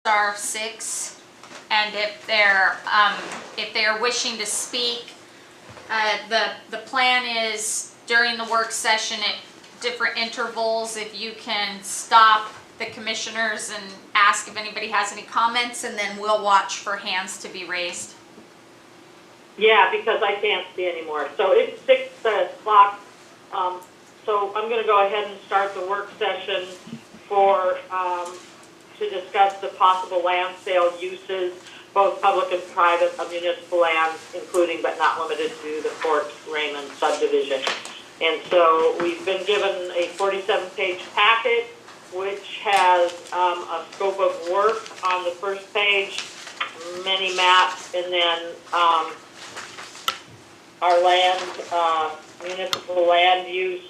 *6, and if they're wishing to speak, the plan is during the work session at different intervals, if you can stop the commissioners and ask if anybody has any comments, and then we'll watch for hands to be raised. Yeah, because I can't see anymore. So it's 6 o'clock. So I'm going to go ahead and start the work session for to discuss the possible land sale uses, both public and private, of municipal lands, including but not limited to the Fort Raymond subdivision. And so we've been given a 47-page packet, which has a scope of work on the first page, many maps, and then our land, municipal land use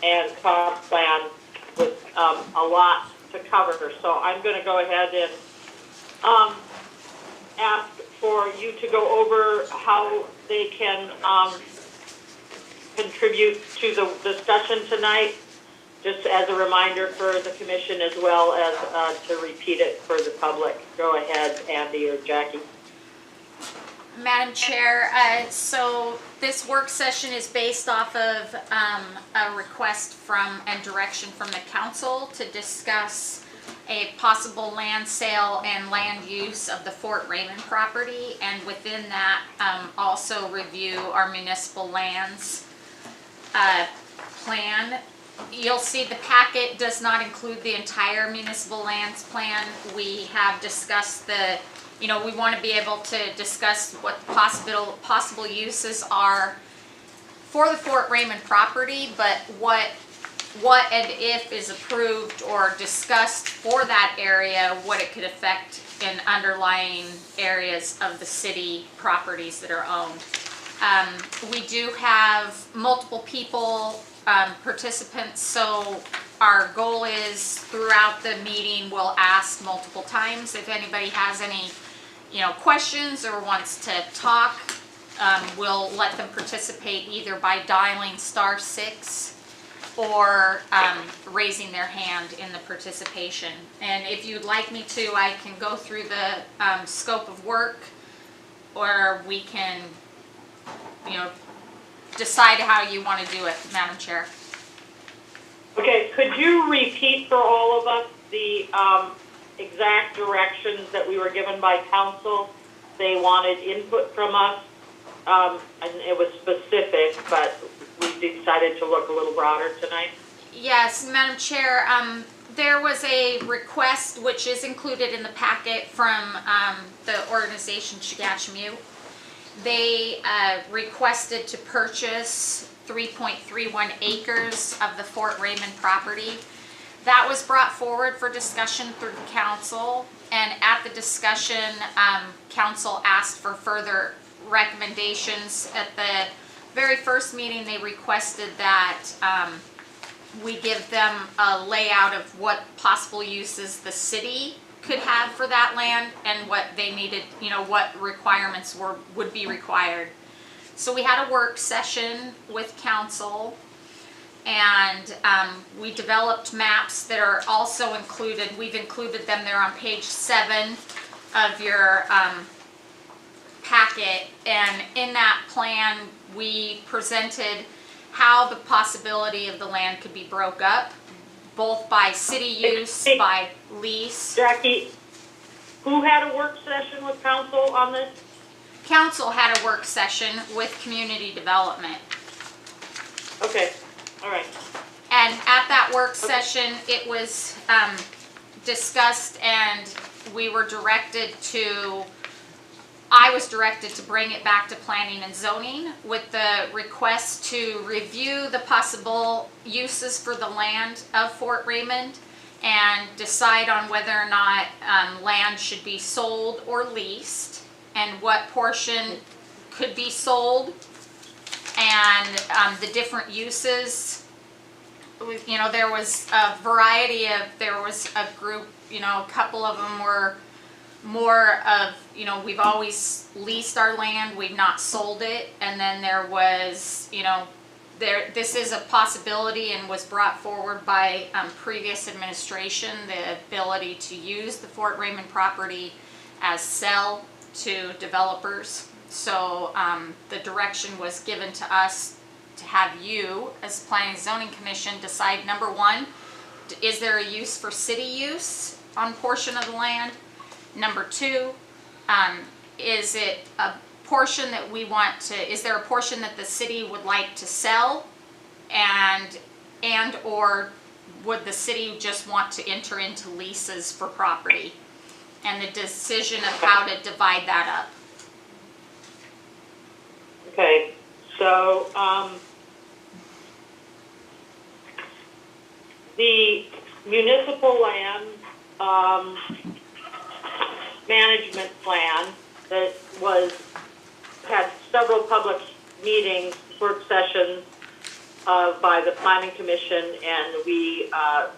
and comp plan with a lot to cover. So I'm going to go ahead and ask for you to go over how they can contribute to the discussion tonight, just as a reminder for the commission as well as to repeat it for the public. Go ahead, Andy or Jackie. Madam Chair, so this work session is based off of a request from and direction from the council to discuss a possible land sale and land use of the Fort Raymond property, and within that also review our municipal lands plan. You'll see the packet does not include the entire municipal lands plan. We have discussed we want to be able to discuss what possible uses are for the Fort Raymond property, but what and if is approved or discussed for that area, what it could affect in underlying areas of the city properties that are owned. We do have multiple people, participants, so our goal is throughout the meeting we'll ask multiple times if anybody has any questions or wants to talk. We'll let them participate either by dialing *6 or raising their hand in the participation. And if you'd like me to, I can go through the scope of work, or we can decide how you want to do it, Madam Chair. Okay, could you repeat for all of us the exact directions that we were given by council? They wanted input from us, and it was specific, but we decided to look a little broader tonight. Yes, Madam Chair, there was a request which is included in the packet from the organization Chagachmute. They requested to purchase 3.31 acres of the Fort Raymond property. That was brought forward for discussion through the council, and at the discussion, council asked for further recommendations. At the very first meeting, they requested that we give them a layout of what possible uses the city could have for that land and what they needed, what requirements would be required. So we had a work session with council, and we developed maps that are also included. We've included them there on page 7 of your packet, and in that plan we presented how the possibility of the land could be broke up, both by city use, by lease. Jackie, who had a work session with council on this? Council had a work session with community development. Okay, all right. And at that work session, it was discussed, and I was directed to bring it back to planning and zoning with the request to review the possible uses for the land of Fort Raymond and decide on whether or not land should be sold or leased, and what portion could be sold, and the different uses. There was a variety of, there was a group, a couple of them were more of, we've always leased our land, we've not sold it, and then there was, this is a possibility and was brought forward by previous administration, the ability to use the Fort Raymond property as sell to developers. So the direction was given to us to have you, as Planning and Zoning Commission, decide, number one, is there a use for city use on portion of the land? Number two, is it a portion that we want to, is there a portion that the city would like to sell? And or would the city just want to enter into leases for property? And the decision of how to divide that up. Okay, so, the municipal land, management plan that had several public meetings, work sessions, by the Planning Commission, and we,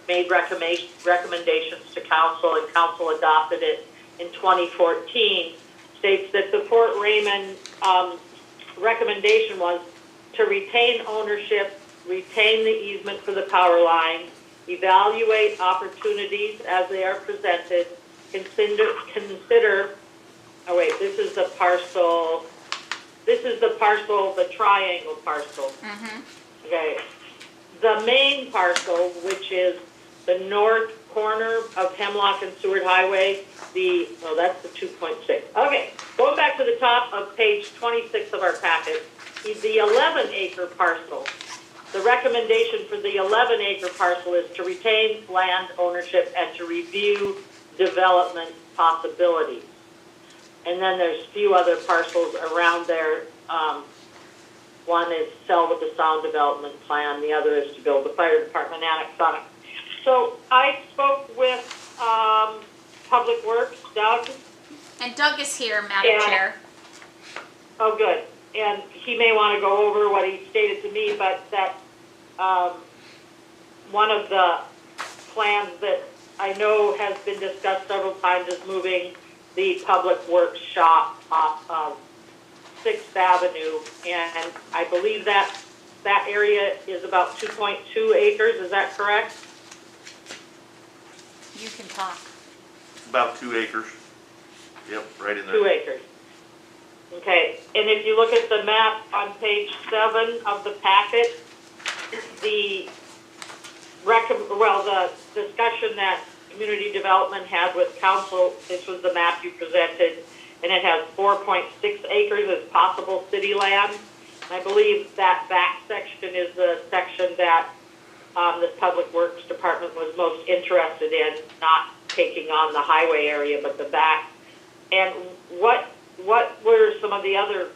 made recommendations to council, and council adopted it in 2014, states that the Fort Raymond, recommendation was to retain ownership, retain the easement for the power line, evaluate opportunities as they are presented, consider, oh wait, this is the triangle parcel. Okay. The main parcel, which is the north corner of Hemlock and Seward Highway, that's the 2.6. Okay, going back to the top of page 26 of our packet, the 11-acre parcel. The recommendation for the 11-acre parcel is to retain land ownership and to review development possibilities. And then there's a few other parcels around there. One is sell with the sound development plan. The other is to build the fire department annex on it. So I spoke with Public Works, Doug. And Doug is here, Madam Chair. Oh, good. And he may want to go over what he stated to me, but that one of the plans that I know has been discussed several times is moving the Public Works shop off of 6th Avenue, and I believe that area is about 2.2 acres. Is that correct? You can talk. About 2 acres. Yep, right in there. 2 acres. Okay, and if you look at the map on page 7 of the packet, the discussion that community development had with council, this was the map you presented, and it has 4.6 acres as possible city land. I believe that back section is the section that the Public Works Department was most interested in, not taking on the highway area, but the back. And what were some of the other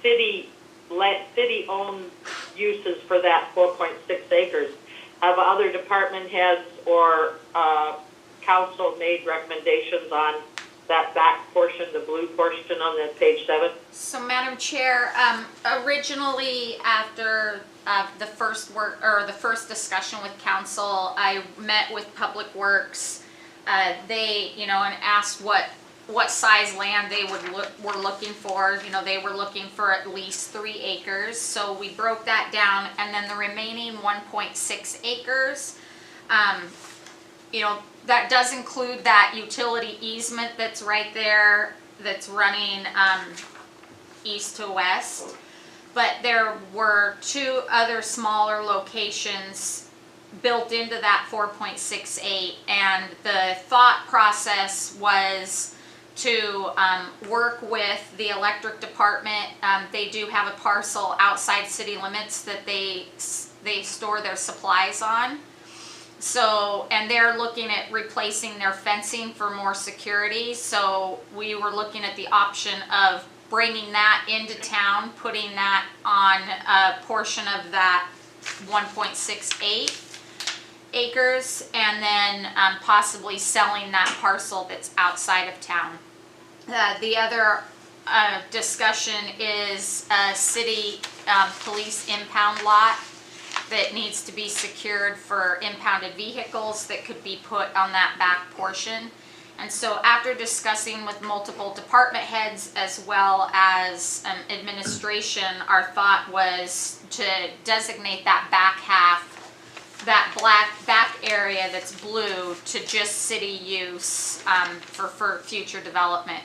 city-owned uses for that 4.6 acres? Have other department heads or council made recommendations on that back portion, the blue portion on the page 7? So, Madam Chair, originally after the first discussion with council, I met with Public Works. They, and asked what size land they were looking for. They were looking for at least 3 acres. So we broke that down, and then the remaining 1.6 acres, that does include that utility easement that's right there, that's running east to west. But there were 2 other smaller locations built into that 4.68, and the thought process was to work with the electric department. They do have a parcel outside city limits that they store their supplies on. So, and they're looking at replacing their fencing for more security. So we were looking at the option of bringing that into town, putting that on a portion of that 1.68 acres, and then possibly selling that parcel that's outside of town. The other discussion is a city police impound lot that needs to be secured for impounded vehicles that could be put on that back portion. And so after discussing with multiple department heads as well as administration, our thought was to designate that back half, that black back area that's blue, to just city use for future development.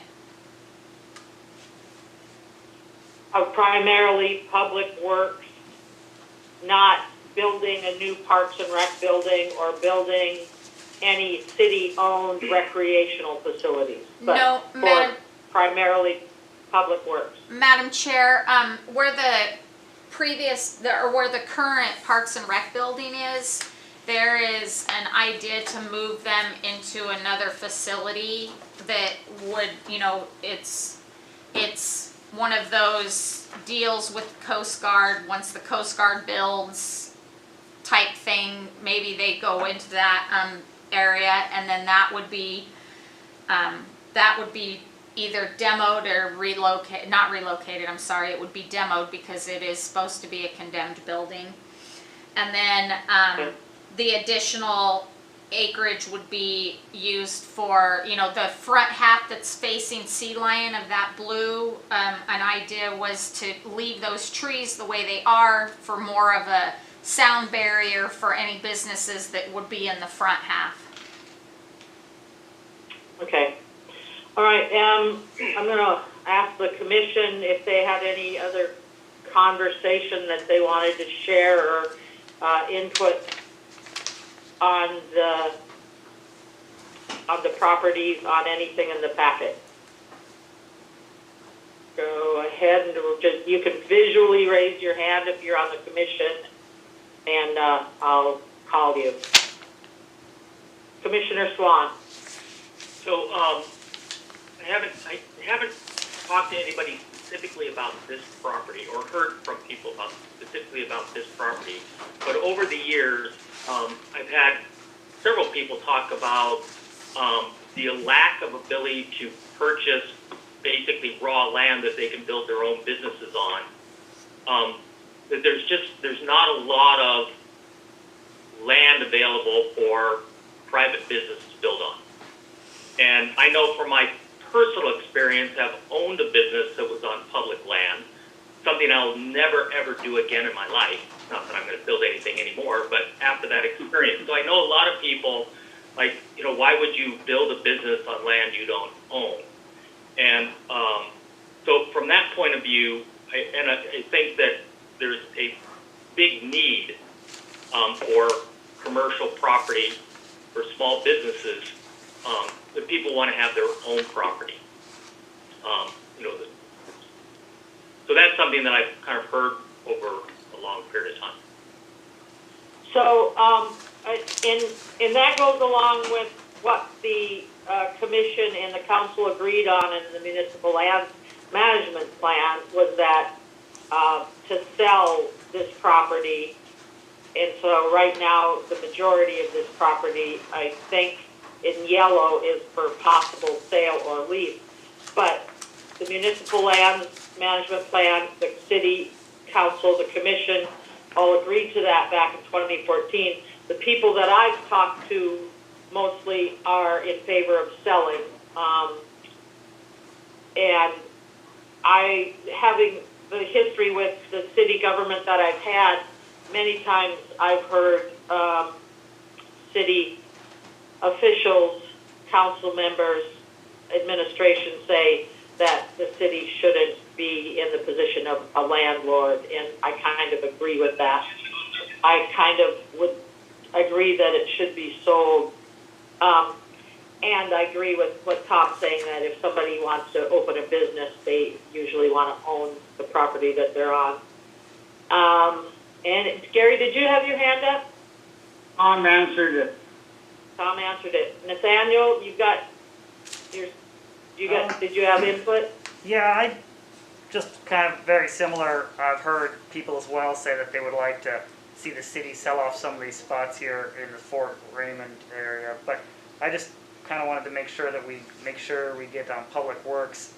Of primarily public works, not building a new Parks and Rec building or building any city-owned recreational facilities. But No, for Madam, primarily public works. Madam Chair, where the where the current Parks and Rec building is, there is an idea to move them into another facility that would, you know, it's one of those deals with Coast Guard. Once the Coast Guard builds type thing, maybe they go into that area, and then that would be either demoed or relocated, not relocated, I'm sorry, it would be demoed because it is supposed to be a condemned building. And then the additional acreage would be used for, you know, the front half that's facing Sea Lion of that blue. An idea was to leave those trees the way they are for more of a sound barrier for any businesses that would be in the front half. Okay. All right, I'm gonna ask the commission if they had any other conversation that they wanted to share or input on the properties, on anything in the packet. Go ahead and we'll just, you can visually raise your hand if you're on the commission, and I'll call you. Commissioner Swan. So, I haven't talked to anybody specifically about this property or heard from people specifically about this property, but over the years, I've had several people talk about the lack of ability to purchase basically raw land that they can build their own businesses on. That there's not a lot of land available for private business to build on. And I know from my personal experience, I've owned a business that was on public land, something I'll never ever do again in my life. Not that I'm going to build anything anymore, but after that experience. So I know a lot of people, like, you know, why would you build a business on land you don't own? And so from that point of view, I think that there's a big need for commercial property for small businesses. That people want to have their own property. You know, so that's something that I've kind of heard over a long period of time. So, and that goes along with what the commission and the council agreed on in the municipal land management plan, was that to sell this property. And so right now, the majority of this property, I think, in yellow is for possible sale or lease. But the municipal land management plan, the city council, the commission all agreed to that back in 2014. The people that I've talked to mostly are in favor of selling. And having the history with the city government that I've had, many times I've heard city officials, council members, administration say that the city shouldn't be in the position of a landlord, and I kind of agree with that. I kind of would agree that it should be sold, and I agree with what Tom's saying, that if somebody wants to open a business, they usually want to own the property that they're on. And Gary, did you have your hand up? Tom answered it. Tom answered it. Nathaniel, did you have input? Yeah, I just kind of very similar. I've heard people as well say that they would like to see the city sell off some of these spots here in the Fort Raymond area, but I just kind of wanted to make sure that we get on Public Works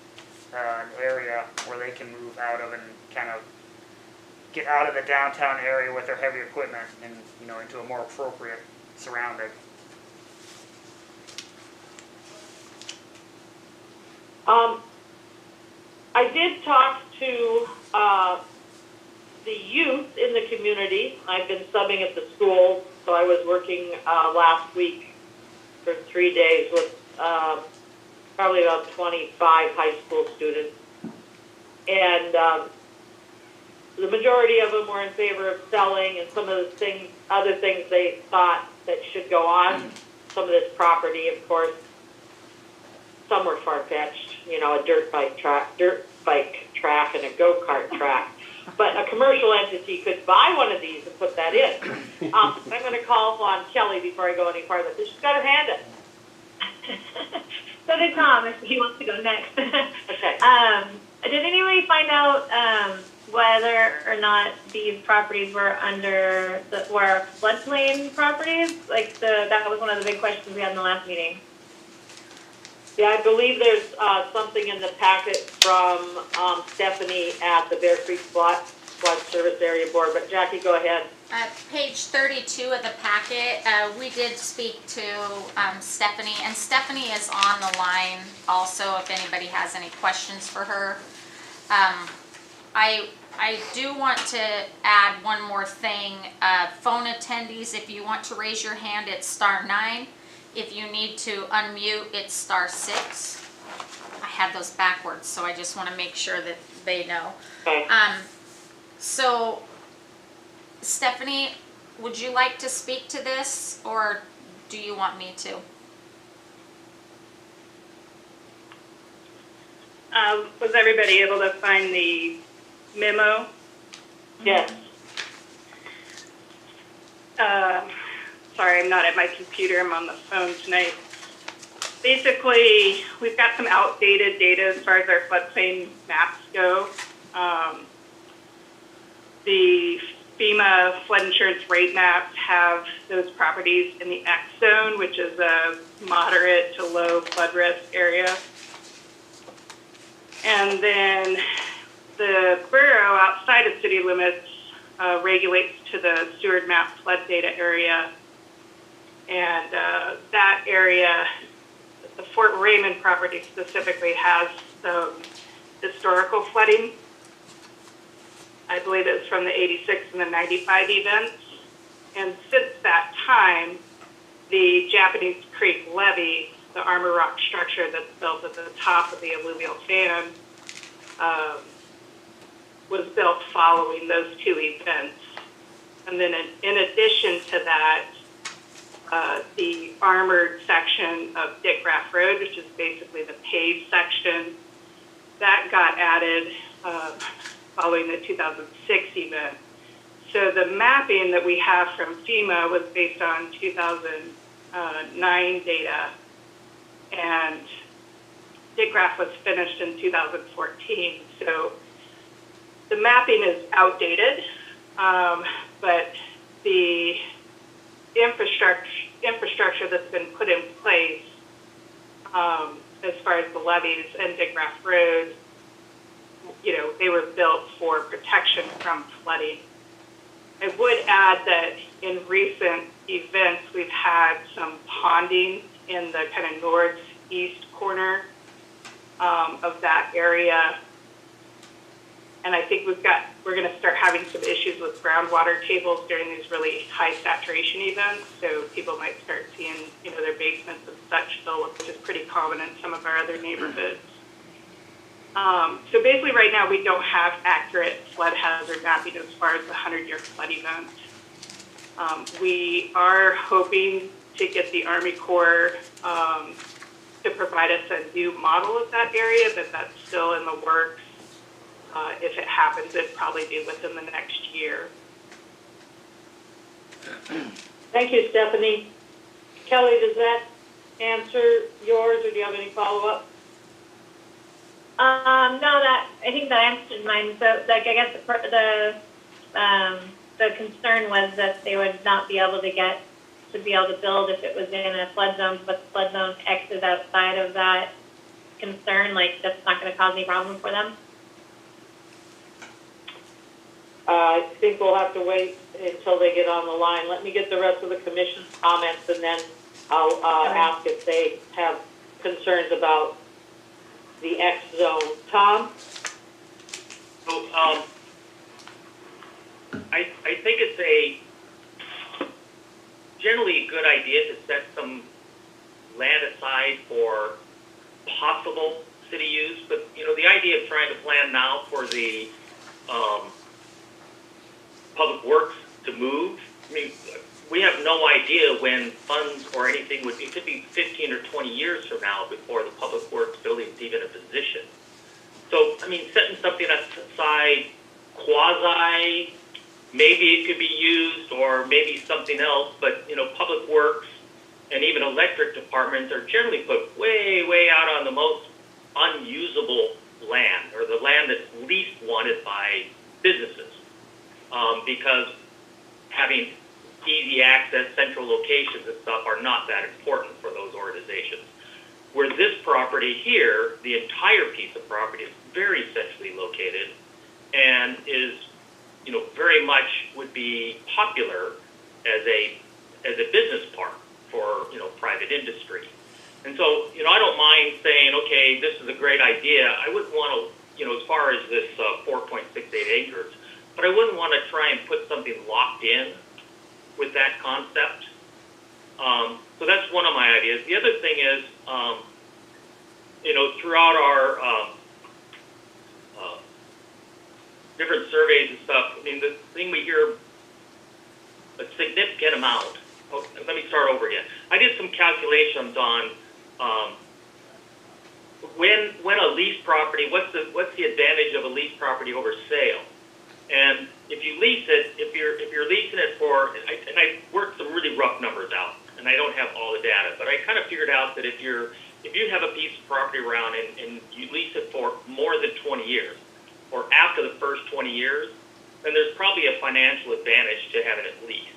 an area where they can move out of and kind of get out of the downtown area with their heavy equipment and, you know, into a more appropriate surrounding. I did talk to, the youth in the community. I've been subbing at the school, so I was working, last week for 3 days with, probably about 25 high school students. And, the majority of them were in favor of selling, and some of the things, other things they thought that should go on some of this property, of course. Some were far-fetched, you know, a dirt bike track and a go-kart track. But a commercial entity could buy one of these and put that in. I'm gonna call on Kelly before I go any farther, because she's got her hand up. So did Tom, if he wants to go next. Okay. Did anybody find out whether or not these properties were were floodplain properties? That was one of the big questions we had in the last meeting. Yeah, I believe there's, something in the packet from, Stephanie at the Bear Creek Flood Service Area Board, but Jackie, go ahead. Page 32 of the packet, we did speak to Stephanie, and Stephanie is on the line also if anybody has any questions for her. I do want to add one more thing. Phone attendees, if you want to raise your hand, it's *9. If you need to unmute, it's *6. I had those backwards, so I just want to make sure that they know. Okay. So, Stephanie, would you like to speak to this, or do you want me to? Was everybody able to find the memo? Yes. Sorry, I'm not at my computer. I'm on the phone tonight. Basically, we've got some outdated data as far as our floodplain maps go. The FEMA flood insurance rate maps have those properties in the X zone, which is a moderate to low flood risk area. And then the borough outside of city limits regulates to the Steward map flood data area. And that area, the Fort Raymond property specifically, has some historical flooding. I believe it's from the 86 and the 95 events. And since that time, the Japanese Creek levee, the armor rock structure that's built at the top of the alluvial fan, was built following those two events. And then in addition to that, the armored section of Dick Graff Road, which is basically the paved section, that got added following the 2006 event. So the mapping that we have from FEMA was based on 2009 data, and Dick Graff was finished in 2014. So the mapping is outdated, but the infrastructure that's been put in place as far as the levees and Dick Graff Road, you know, they were built for protection from flooding. I would add that in recent events, we've had some ponding in the kind of northeast corner of that area. And I think we're going to start having some issues with groundwater tables during these really high saturation events. So people might start seeing, you know, their basements and such fill up, which is pretty common in some of our other neighborhoods. So basically right now we don't have accurate flood hazard mapping as far as the 100-year flood event. We are hoping to get the Army Corps to provide us a new model of that area, but that's still in the works. If it happens, it'd probably be within the next year. Thank you, Stephanie. Kelly, does that answer yours, or do you have any follow-up? No, I think that answered mine. So, I guess the concern was that they would not be able to build if it was in a flood zone, but the flood zone X is outside of that concern. Like, that's not going to cause any problem for them. I think we'll have to wait until they get on the line. Let me get the rest of the commission's comments, and then I'll ask if they have concerns about the X zone. Tom? So, I think it's a generally a good idea to set some land aside for possible city use, but, you know, the idea of trying to plan now for the, public works to move, I mean, we have no idea when funds or anything would be, it could be 15 or 20 years from now before the public works building is even in position. So, I mean, setting something aside quasi, maybe it could be used or maybe something else, but, you know, public works and even electric departments are generally put way, way out on the most unusable land, or the land that's least wanted by businesses, because having easy access, central locations and stuff are not that important for those organizations. Where this property here, the entire piece of property is very centrally located and is, you know, very much would be popular as a business park for, you know, private industry. And so, you know, I don't mind saying, okay, this is a great idea. I wouldn't want to, you know, as far as this 4.68 acres, but I wouldn't want to try and put something locked in with that concept. So that's one of my ideas. The other thing is, you know, throughout our different surveys and stuff, I mean, the thing we hear a significant amount. Oh, let me start over again. I did some calculations on when a lease property, what's the advantage of a lease property over sale? And if you lease it, if you're leasing it for, and I worked some really rough numbers out, and I don't have all the data, but I kind of figured out that if you have a piece of property around and you lease it for more than 20 years, or after the first 20 years, then there's probably a financial advantage to having it leased.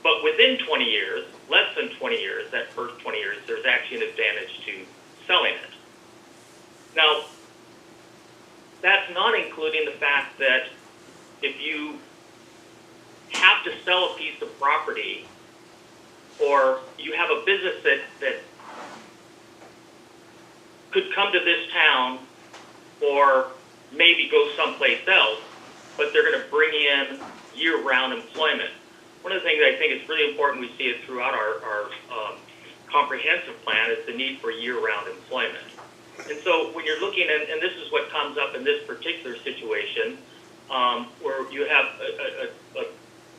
But within 20 years, less than 20 years, that first 20 years, there's actually an advantage to selling it. Now, that's not including the fact that if you have to sell a piece of property, or you have a business that could come to this town or maybe go someplace else, but they're going to bring in year-round employment. One of the things I think is really important, we see it throughout our comprehensive plan, is the need for year-round employment. And so when you're looking at, and this is what comes up in this particular situation, where you have a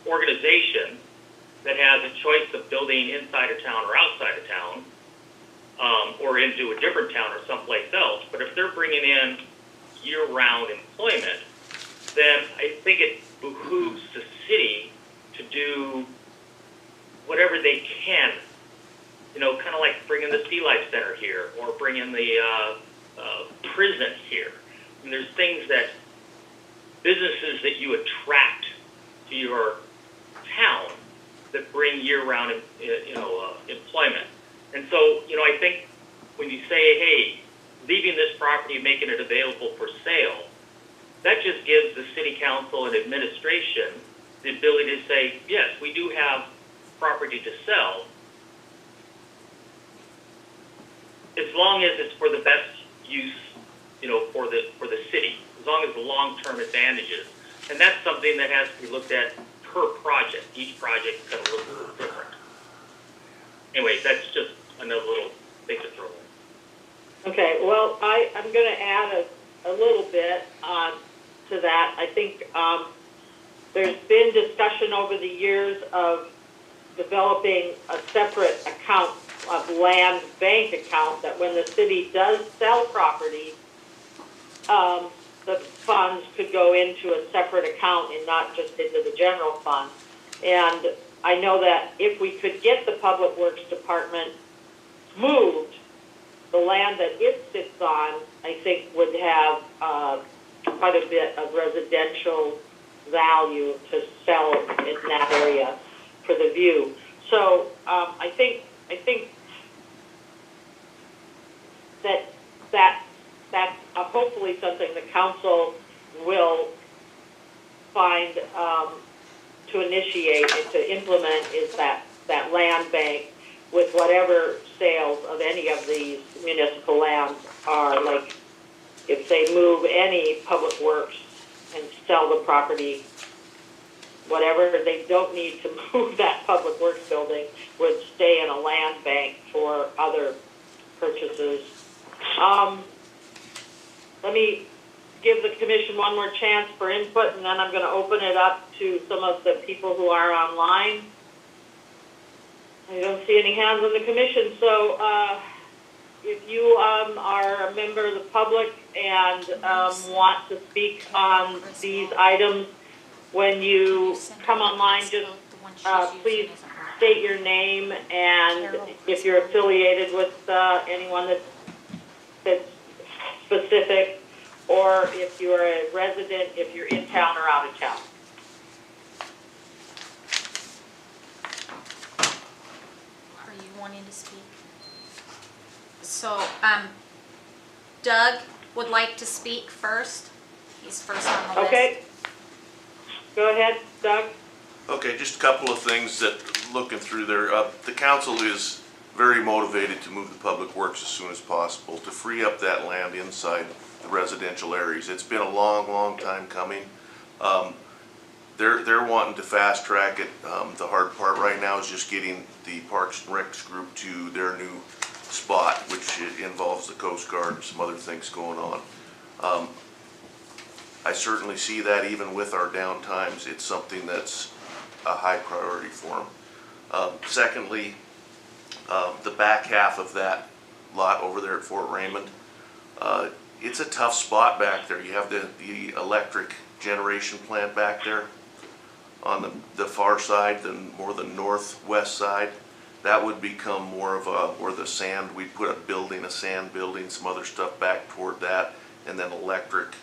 organization that has a choice of building inside of town or outside of town, or into a different town or someplace else. But if they're bringing in year-round employment, then I think it behooves the city to do whatever they can, you know, kind of like bringing the Sea Life Center here, or bringing the prison here. And there's things that businesses that you attract to your town that bring year-round, employment. And so, you know, I think when you say, hey, leaving this property and making it available for sale, that just gives the city council and administration the ability to say, yes, we do have property to sell, as long as it's for the best use, you know, for the city, as long as the long-term advantages. And that's something that has to be looked at per project. Each project is going to look a little different. Anyway, that's just another little thing to throw in. Okay, well, I'm going to add a little bit to that. I think there's been discussion over the years of developing a separate account, of land bank account, that when the city does sell property, the funds could go into a separate account and not just into the general fund. And I know that if we could get the Public Works Department moved, the land that it sits on, I think would have quite a bit of residential value to sell in that area for the view. So I think that's hopefully something the council will find to initiate and to implement, is that land bank with whatever sales of any of these municipal lands are any public works and sell the property. Whatever they don't need to move that public works building would stay in a land bank for other purchases. Let me give the commission one more chance for input, and then I'm going to open it up to some of the people who are online. I don't see any hands on the commission, so if you are a member of the public and want to speak on these items, when you come online, just please state your name and if you're affiliated with anyone that's specific, or if you're a resident, if you're in town or out of town. Are you wanting to speak? So, Doug would like to speak first. He's first on the list. Okay. Go ahead, Doug. Okay, just a couple of things that, looking through there, the council is very motivated to move the public works as soon as possible, to free up that land inside the residential areas. It's been a long, long time coming. They're wanting to fast track it. The hard part right now is just getting the Parks and Recs group to their new spot, which involves the Coast Guard and some other things going on. I certainly see that even with our down times, it's something that's a high priority for them. Secondly, the back half of that lot over there at Fort Raymond, it's a tough spot back there. You have the electric generation plant back there on the far side, more the northwest side. That would become more of a, where the sand, we'd put a sand building, some other stuff back toward that, and then electric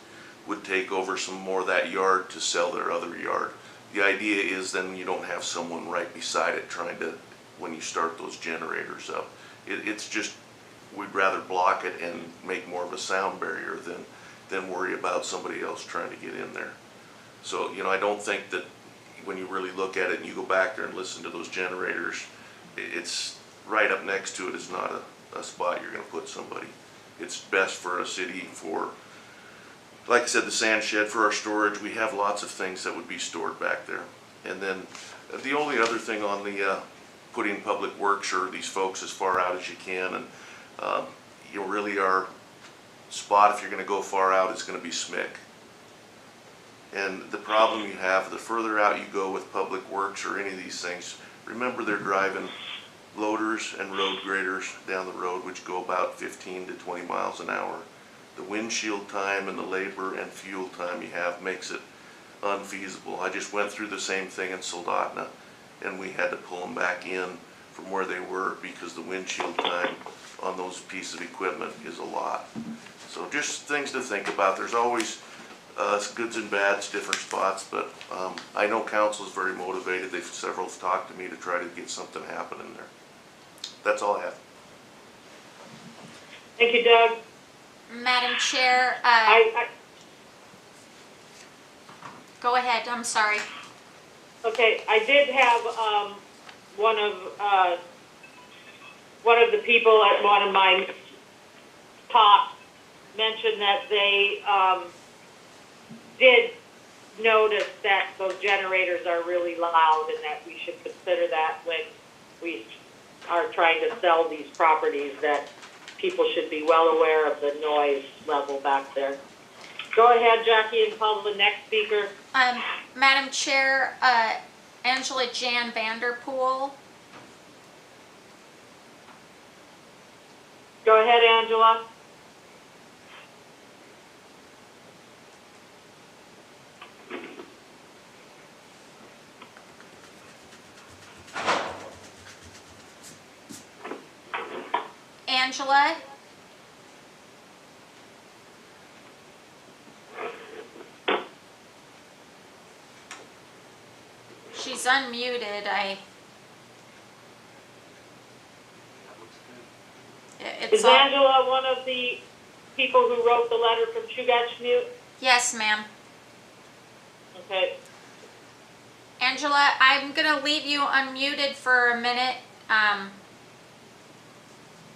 would take over some more of that yard to sell their other yard. The idea is then you don't have someone right beside it trying to, when you start those generators up. It's just, we'd rather block it and make more of a sound barrier than worry about somebody else trying to get in there. So, I don't think that when you really look at it and you go back there and listen to those generators, it's right up next to it is not a spot you're gonna put somebody. It's best for a city for, like I said, the sand shed for our storage. We have lots of things that would be stored back there. And then the only other thing on the putting public works or these folks as far out as you can, and really our spot, if you're going to go far out, is going to be SMIC. And the problem you have, the further out you go with public works or any of these things, remember they're driving loaders and road graders down the road, which go about 15 to 20 miles an hour. The windshield time and the labor and fuel time you have makes it unfeasible. I just went through the same thing in Soldotna, and we had to pull them back in from where they were because the windshield time on those pieces of equipment is a lot. So just things to think about. There's always goods and bads, different spots, but I know council is very motivated. Several have talked to me to try to get something happening there. That's all I have. Thank you, Doug. Madam Chair, go ahead, I'm sorry. Okay, I did have one of the people at one of my talks mention that they did notice that those generators are really loud and that we should consider that when we are trying to sell these properties, that people should be well aware of the noise level back there. Go ahead, Jackie, and call the next speaker. Madam Chair, Angela Jan Vanderpool. Go ahead, Angela. Angela? She's unmuted. Is Angela one of the people who wrote the letter from Chugachmute? Yes, ma'am. Okay. Angela, I'm gonna leave you unmuted for a minute.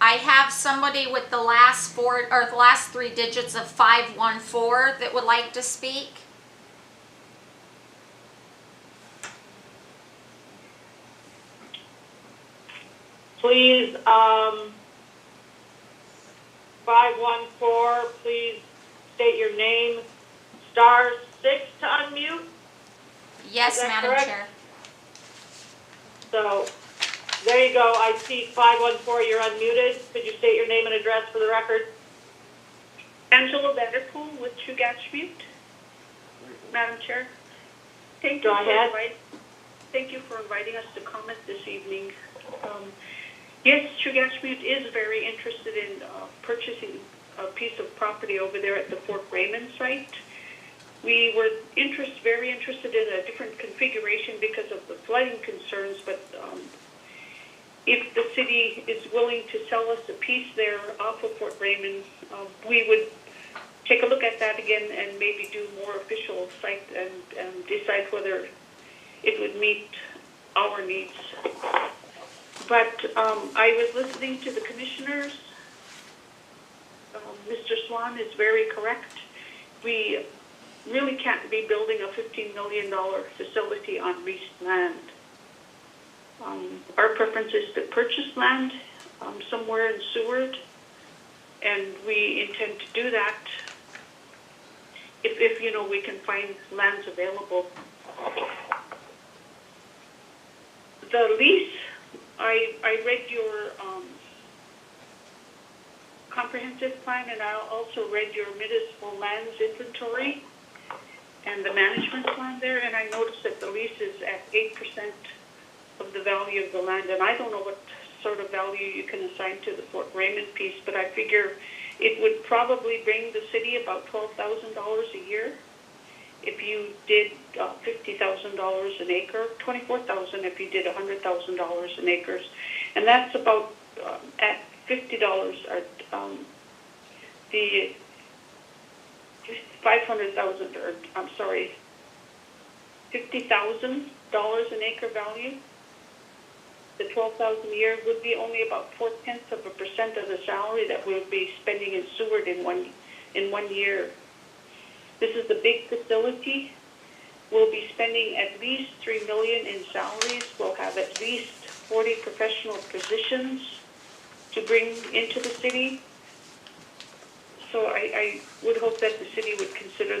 I have somebody with the last four, or the last three digits of 514 that would like to speak. Please, 514, please state your name. *6 to unmute. Yes, Is that Madam correct? Chair. So, there you go. I see 514, you're unmuted. Could you state your name and address for the record? Angela Vanderpool with Chugach-Mute. Madam Chair. Thank Go you for ahead. Thank you for inviting us to comment this evening. Yes, Chugach-Mute is very interested in purchasing a piece of property over there at the Fort Raymond site. We were very interested in a different configuration because of the flooding concerns, but if the city is willing to sell us a piece there off of Fort Raymond, we would take a look at that again and maybe do more official site and decide whether it would meet our needs. But I was listening to the commissioners. Mr. Swan is very correct. We really can't be building a $15 million facility on leased land. Our preference is to purchase land somewhere in Seward, and we intend to do that if we can find lands available. The lease, I read your comprehensive plan, and I also read your municipal lands inventory and the management plan there, and I noticed that the lease is at 8% of the value of the land, and I don't know what sort of value you can assign to the Fort Raymond piece, but I figure it would probably bring the city about $12,000 a year. If you did $50,000 an acre, $24,000 if you did $100,000 an acre, and that's about at $50 the 500,000, or I'm sorry, $50,000 an acre value. The $12,000 a year would be only about 0.4% of the salary that we'll be spending in Seward in one year. This is a big facility. We'll be spending at least $3 million in salaries. We'll have at least 40 professional positions to bring into the city. So I would hope that the city would consider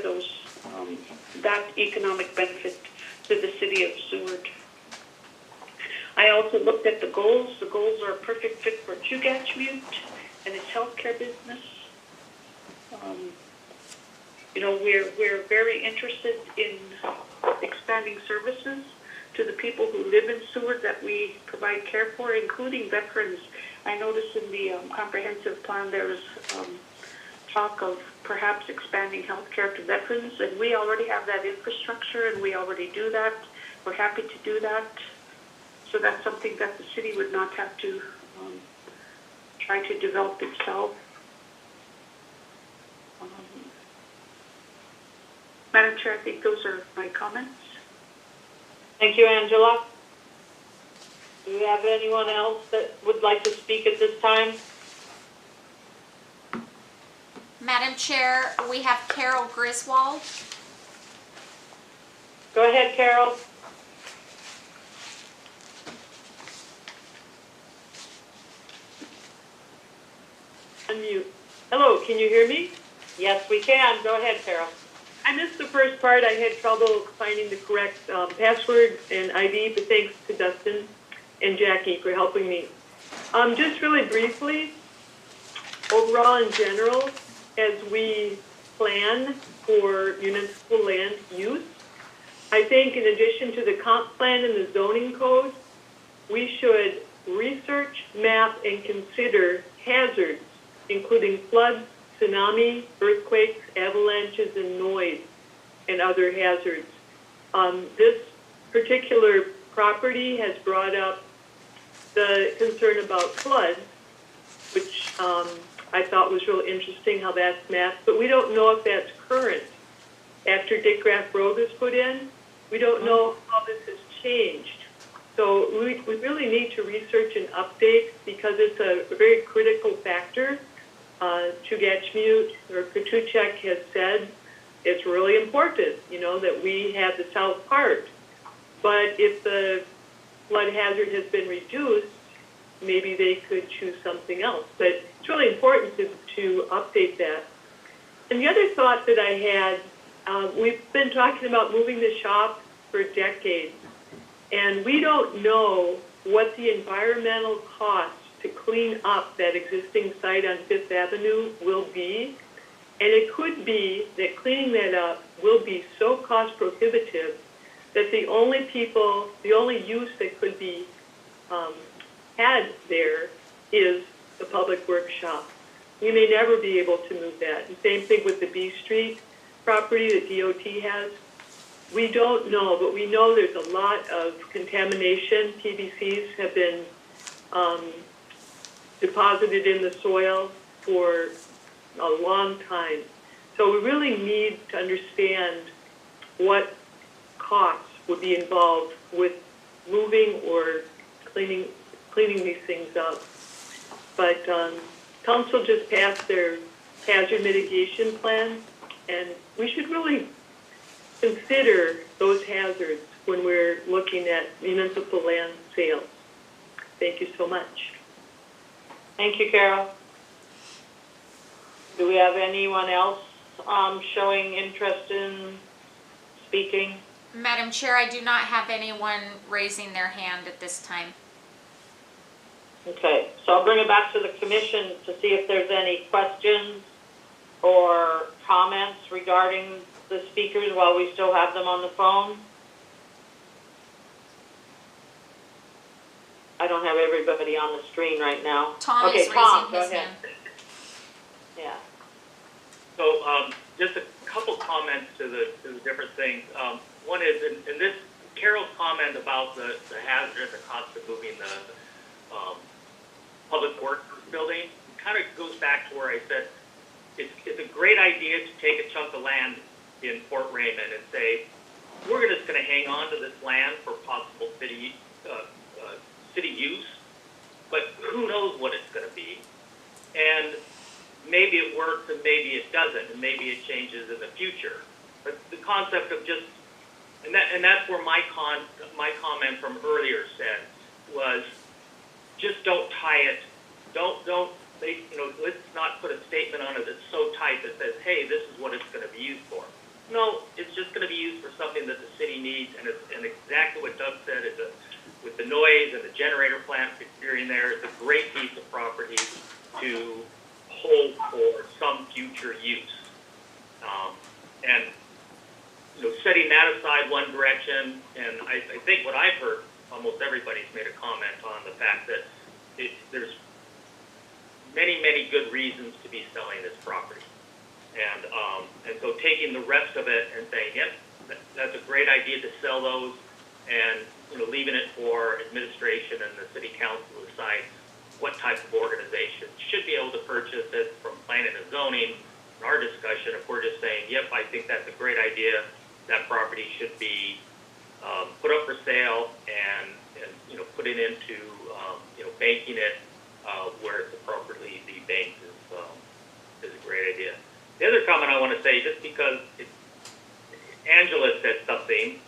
that economic benefit to the city of Seward. I also looked at the goals. The goals are a perfect fit for Chugach-Mute and its healthcare business. We're very interested in expanding services to the people who live in Seward that we provide care for, including veterans. I noticed in the comprehensive plan there's talk of perhaps expanding health care to veterans, and we already have that infrastructure, and we already do that. We're happy to do that. So that's something that the city would not have to try to develop itself. Madam Chair, I think those are my comments. Thank you, Angela. Do we have anyone else that would like to speak at this time? Madam Chair, we have Carol Griswold. Go ahead, Carol. Unmute. Hello, can you hear me? Yes, we can. Go ahead, Carol. I missed the first part. I had trouble finding the correct password and ID, but thanks to Dustin and Jackie for helping me. Just really briefly, overall in general, as we plan for municipal land use, I think in addition to the comp plan and the zoning code, we should research, map, and consider hazards, including floods, tsunami, earthquakes, avalanches, and noise, and other hazards. This particular property has brought up the concern about floods, which I thought was real interesting how that's mapped, but we don't know if that's current. After Dick Graff Road was put in, we don't know how this has changed. So we really need to research and update because it's a very critical factor. Chugachmute or Katuchek has said it's really important, that we have the south part. But if the flood hazard has been reduced, maybe they could choose something else. But it's really important to update that. And the other thought that I had, we've been talking about moving the shop for decades, and we don't know what the environmental cost to clean up that existing site on Fifth Avenue will be. And it could be that cleaning that up will be so cost prohibitive that the only use that could be had there is the public workshop. We may never be able to move that. And same thing with the B Street property that DOT has. We don't know, but we know there's a lot of contamination. PVCs have been deposited in the soil for a long time. So we really need to understand what costs would be involved with moving or cleaning these things up. But council just passed their hazard mitigation plan, and we should really consider those hazards when we're looking at municipal land sales. Thank you so much. Thank you, Carol. Do we have anyone else showing interest in speaking? Madam Chair, I do not have anyone raising their hand at this time. Okay, so I'll bring it back to the commission to see if there's any questions or comments regarding the speakers while we still have them on the phone. I don't have everybody on the screen right now. Tom Okay, is Tom, raising go his ahead. hand. Yeah. So just a couple comments to the different things. One is in this Carol's comment about the hazard and the cost of moving the public works building kind of goes back to where I said it's a great idea to take a chunk of land in Fort Raymond and say we're just going to hang on to this land for possible city use, but who knows what it's going to be, and maybe it works and maybe it doesn't, and maybe it changes in the future. But the concept of just and that's where my comment from earlier said was just don't tie it. Don't let's not put a statement on it that's so tight that says, hey, this is what it's going to be used for. No, it's just going to be used for something that the city needs, and exactly what Doug said is with the noise and the generator plant figuring there, it's a great piece of property to hold for some future use. And setting that aside one direction, and I think what I've heard, almost everybody's made a comment on the fact that there's many, many good reasons to be selling this property. And so taking the rest of it and saying, yep, that's a great idea to sell those, and leaving it for administration and the city council to decide what type of organization should be able to purchase it from planning and zoning. In our discussion, if we're just saying, yep, I think that's a great idea, that property should be put up for sale and put it into banking it where it's appropriately the bank is a great idea. The other comment I want to say, just because Angela said something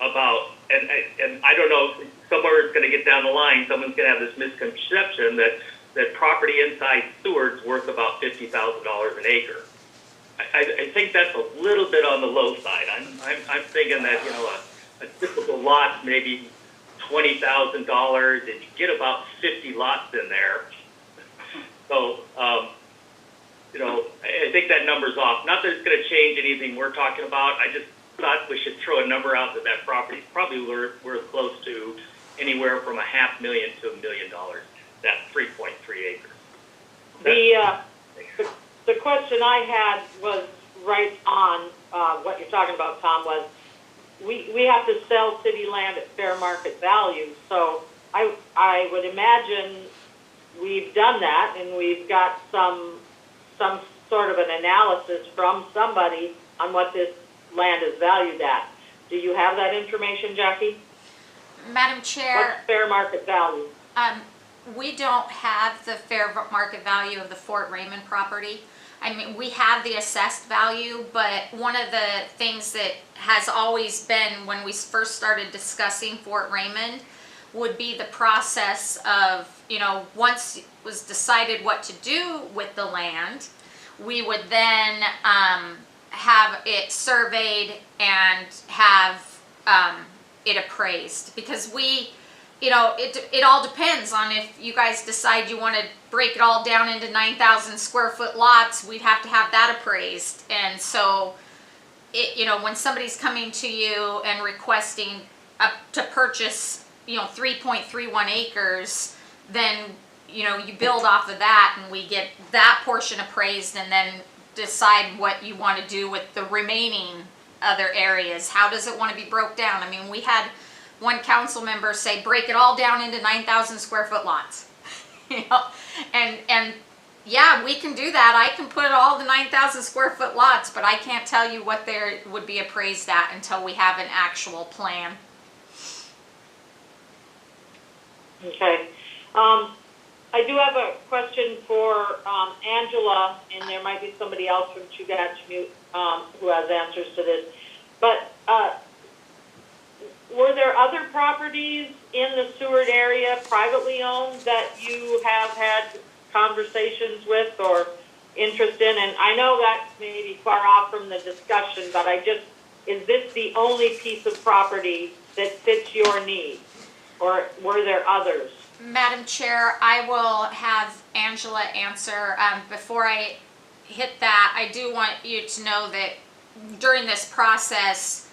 about, and I don't know, somewhere it's going to get down the line, someone's going to have this misconception that property inside Seward's worth about $50,000 an acre. I think that's a little bit on the low side. I'm thinking that a typical lot maybe $20,000, and you get about 50 lots in there. So I think that number's off. Not that it's going to change anything we're talking about. I just thought we should throw a number out that property is probably worth close to anywhere from $500,000 to $1 million. That 3.3 acres. The question I had was right on what you're talking about, Tom, was we have to sell city land at fair market value. So I would imagine we've done that, and we've got some sort of an analysis from somebody on what this land is valued at. Do you have that information, Jackie? Madam Chair, What's fair market value? we don't have the fair market value of the Fort Raymond property. I mean, we have the assessed value, but one of the things that has always been when we first started discussing Fort Raymond would be the process of, once it was decided what to do with the land, we would then have it surveyed and have it appraised, because it all depends on if you guys decide you want to break it all down into 9,000 square foot lots. We'd have to have that appraised. And so when somebody's coming to you and requesting to purchase 3.31 acres, then you build off of that, and we get that portion appraised, and then decide what you want to do with the remaining other areas. How does it want to be broke down? I mean, we had one council member say, break it all down into 9,000 square foot lots. And yeah, we can do that. I can put all the 9,000 square foot lots, but I can't tell you what they would be appraised at until we have an actual plan. Okay. I do have a question for Angela, and there might be somebody else from Chugach who has answers to this. But were there other properties in the Seward area, privately owned, that you have had conversations with or interest in? And I know that may be far off from the discussion, but is this the only piece of property that fits your needs, or were there others? Madam Chair, I will have Angela answer. Before I hit that, I do want you to know that during this process,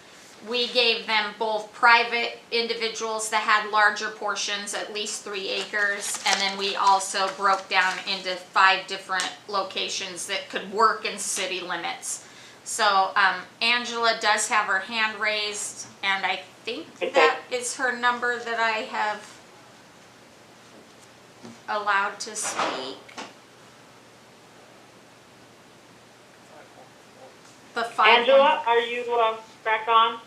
we gave them both private individuals that had larger portions, at least 3 acres, and then we also broke down into 5 different locations that could work in city limits. So Angela does have her hand raised, and I think that is her number that I have allowed to speak. The 5. Angela, are you back on?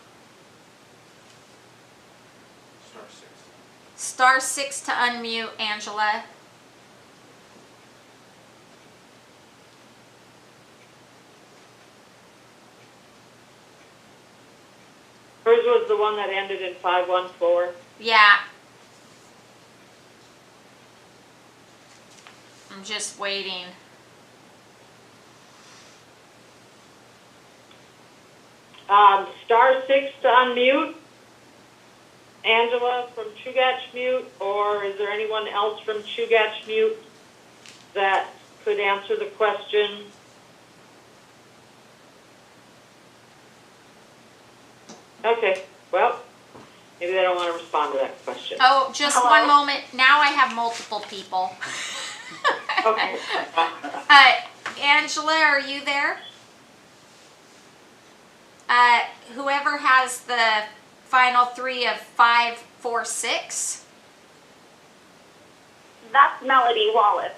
Star 6 to unmute, Angela. Hers was the one that ended in 514. Yeah. I'm just waiting. Star 6 to unmute. Angela from Chugach Mute, or is there anyone else from Chugach Mute that could answer the question? Okay, well, maybe they don't want to respond to that question. Oh, just Hello? one moment. Now I have multiple people. Okay. Angela, are you there? Whoever has the final 3 of 546. That's Melody Wallace.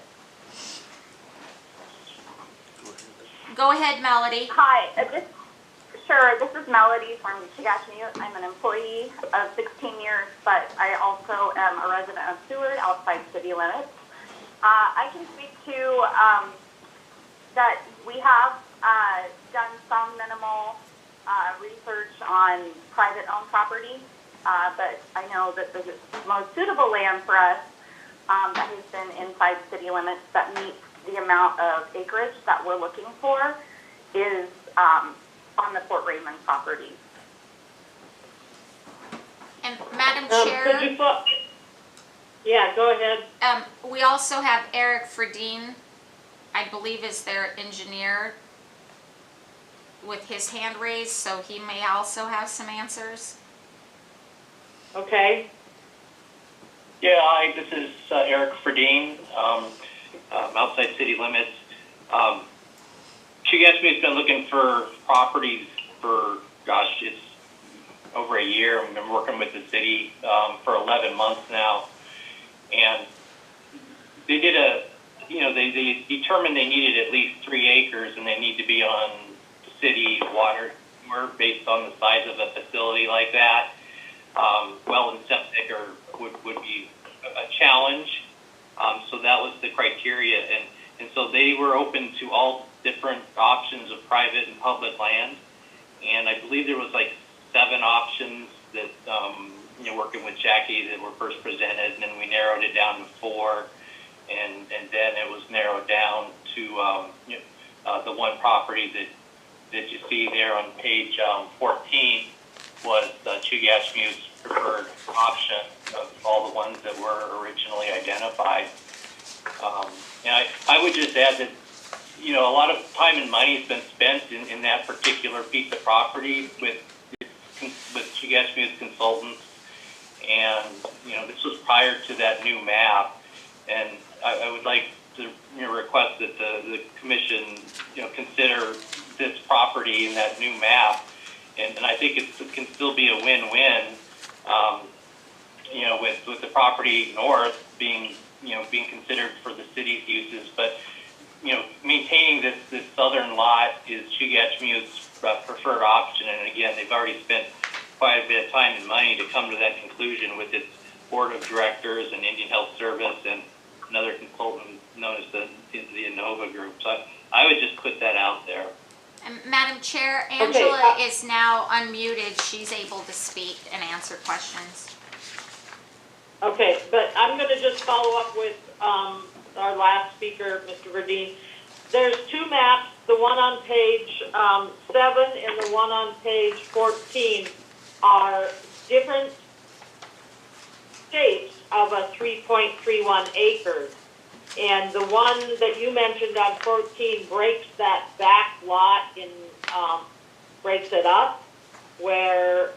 Go ahead, Melody. Hi, this is Melody from Chugach Mute. I'm an employee of 16 years, but I also am a resident of Seward outside city limits. I can speak to that we have done some minimal research on private-owned property, but I know that the most suitable land for us that has been inside city limits that meets the amount of acreage that we're looking for is on the Fort Raymond property. And Madam Could Chair, you yeah, go ahead. we also have Eric Fredine, I believe is their engineer, with his hand raised, so he may also have some answers. Okay. Yeah, hi, this is Eric Fredine, outside city limits. Chugach Mute's been looking for properties for, gosh, it's over a year. We've been working with the city for 11 months now. And they did they determined they needed at least 3 acres, and they need to be on city water based on the size of a facility like that. well and septic would be a challenge. So that was the criteria, and so they were open to all different options of private and public land, and I believe there was like 7 options that, working with Jackie, that were first presented, and then we narrowed it down to 4, and then it was narrowed down to the one property that you see there on page 14 was Chugachmew's preferred option of all the ones that were originally identified. And I would just add that, a lot of time and money has been spent in that particular piece of property with Chugachmew's consultants, and, this was prior to that new map, and I would like to request that the commission, consider this property in that new map, and I think it can still be a win-win, with the property north being considered for the city's uses, but, maintaining this southern lot is Chugachmew's preferred option, and again, they've already spent quite a bit of time and money to come to that conclusion with its board of directors and Indian Health Service and another consultant known as the Innova Group. So I would just put that out there. Madam Chair, Angela is now unmuted. She's able to speak and answer questions. Okay, but I'm going to just follow up with our last speaker, Mr. Verdeen. There's 2 maps, the one on page 7 and the one on page 14 are different shapes of a 3.31 acres. And the one that you mentioned on 14 breaks that back lot in, breaks it up, where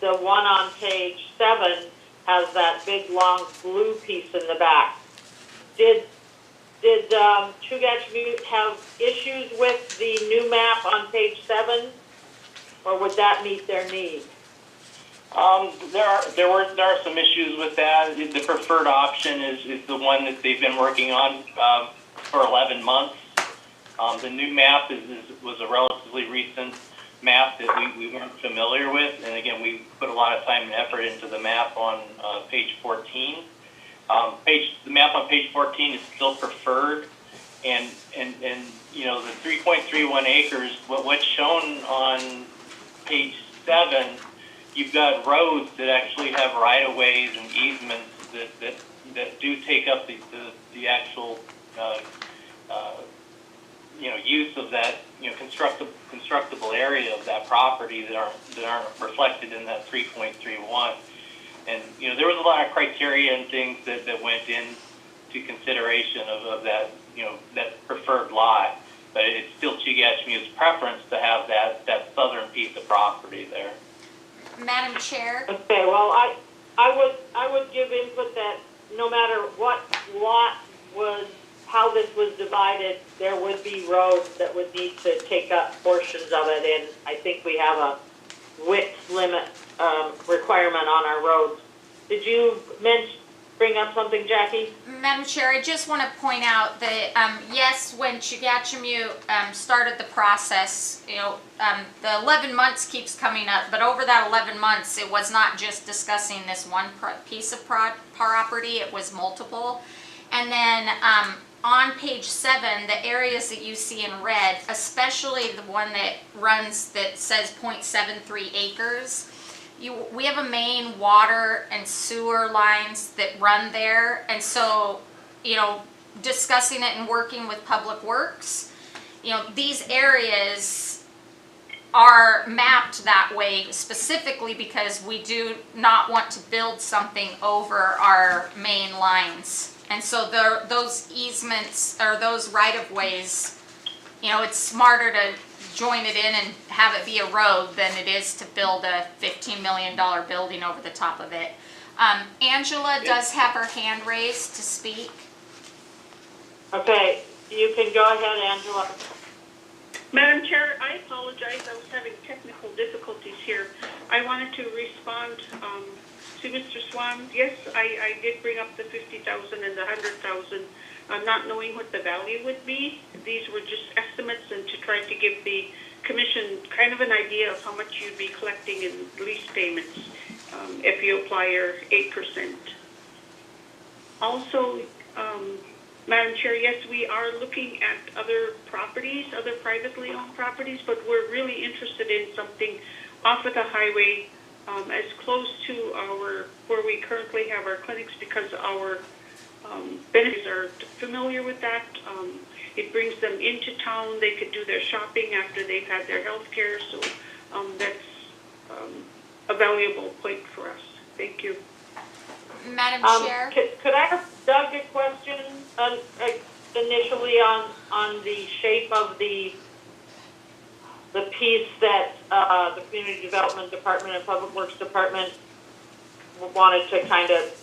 the one on page 7 has that big long blue piece in the back. Did Chugachmew have issues with the new map on page 7, or would that meet their need? There are some issues with that. The preferred option is the one that they've been working on for 11 months. The new map was a relatively recent map that we weren't familiar with, and again, we put a lot of time and effort into the map on page 14. The map on page 14 is still preferred, and the 3.31 acres. What's shown on page 7, you've got roads that actually have right-of-ways and easements that do take up the actual use of that constructible area of that property that aren't reflected in that 3.31. And there was a lot of criteria and things that went into consideration of that that preferred lot, but it's still Chugachmew's preference to have that southern piece of property there. Madam Chair? Okay, well, I would give input that no matter what lot how this was divided, there would be roads that would need to take up portions of it, and I think we have a width limit requirement on our roads. Did you bring up something, Jackie? Madam Chair, I just want to point out that, yes, when Chugachmew started the process, the 11 months keeps coming up, but over that 11 months, it was not just discussing this one piece of property, it was multiple. And then on page 7, the areas that you see in red, especially the one that says 0.73 acres, we have a main water and sewer lines that run there, and so, discussing it and working with Public Works, these areas are mapped that way specifically because we do not want to build something over our main lines. And so those easements, or those right-of-ways, it's smarter to join it in and have it be a road than it is to build a $15 million building over the top of it. Angela does have her hand raised to speak. Okay, you can go ahead, Angela. Madam Chair, I apologize. I was having technical difficulties here. I wanted to respond to Mr. Swan. Yes, I did bring up the 50,000 and the 100,000 not knowing what the value would be. These were just estimates and to try to give the commission kind of an idea of how much you'd be collecting in lease payments if you apply your 8%. Also, Madam Chair, yes, we are looking at other properties, other privately owned properties, but we're really interested in something off of the highway, as close to where we currently have our clinics, because our benefits are familiar with that. It brings them into town. They could do their shopping after they've had their health care. So that's a valuable point for us. Thank you. Madam Chair? Could I ask Doug a question initially on the shape of the piece that the Community Development Department and Public Works Department wanted to kind of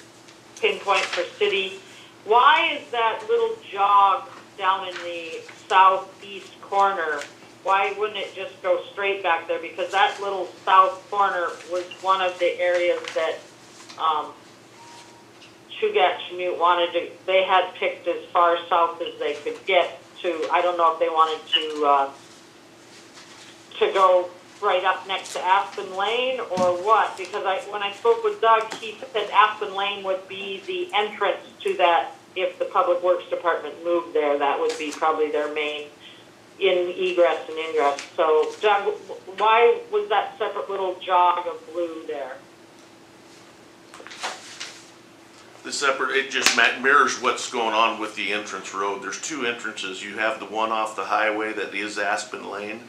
pinpoint for city? Why is that little jog down in the southeast corner? Why wouldn't it just go straight back there? Because that little south corner was one of the areas that Chugach wanted to, they had picked as far south as they could get to. I don't know if they wanted to go right up next to Aspen Lane or what, because when I spoke with Doug, he said Aspen Lane would be the entrance to that. If the Public Works Department moved there, that would be probably their main egress and ingress. So, Doug, why was that separate little jog of blue there? It just mirrors what's going on with the entrance road. There's two entrances. You have the one off the highway that is Aspen Lane,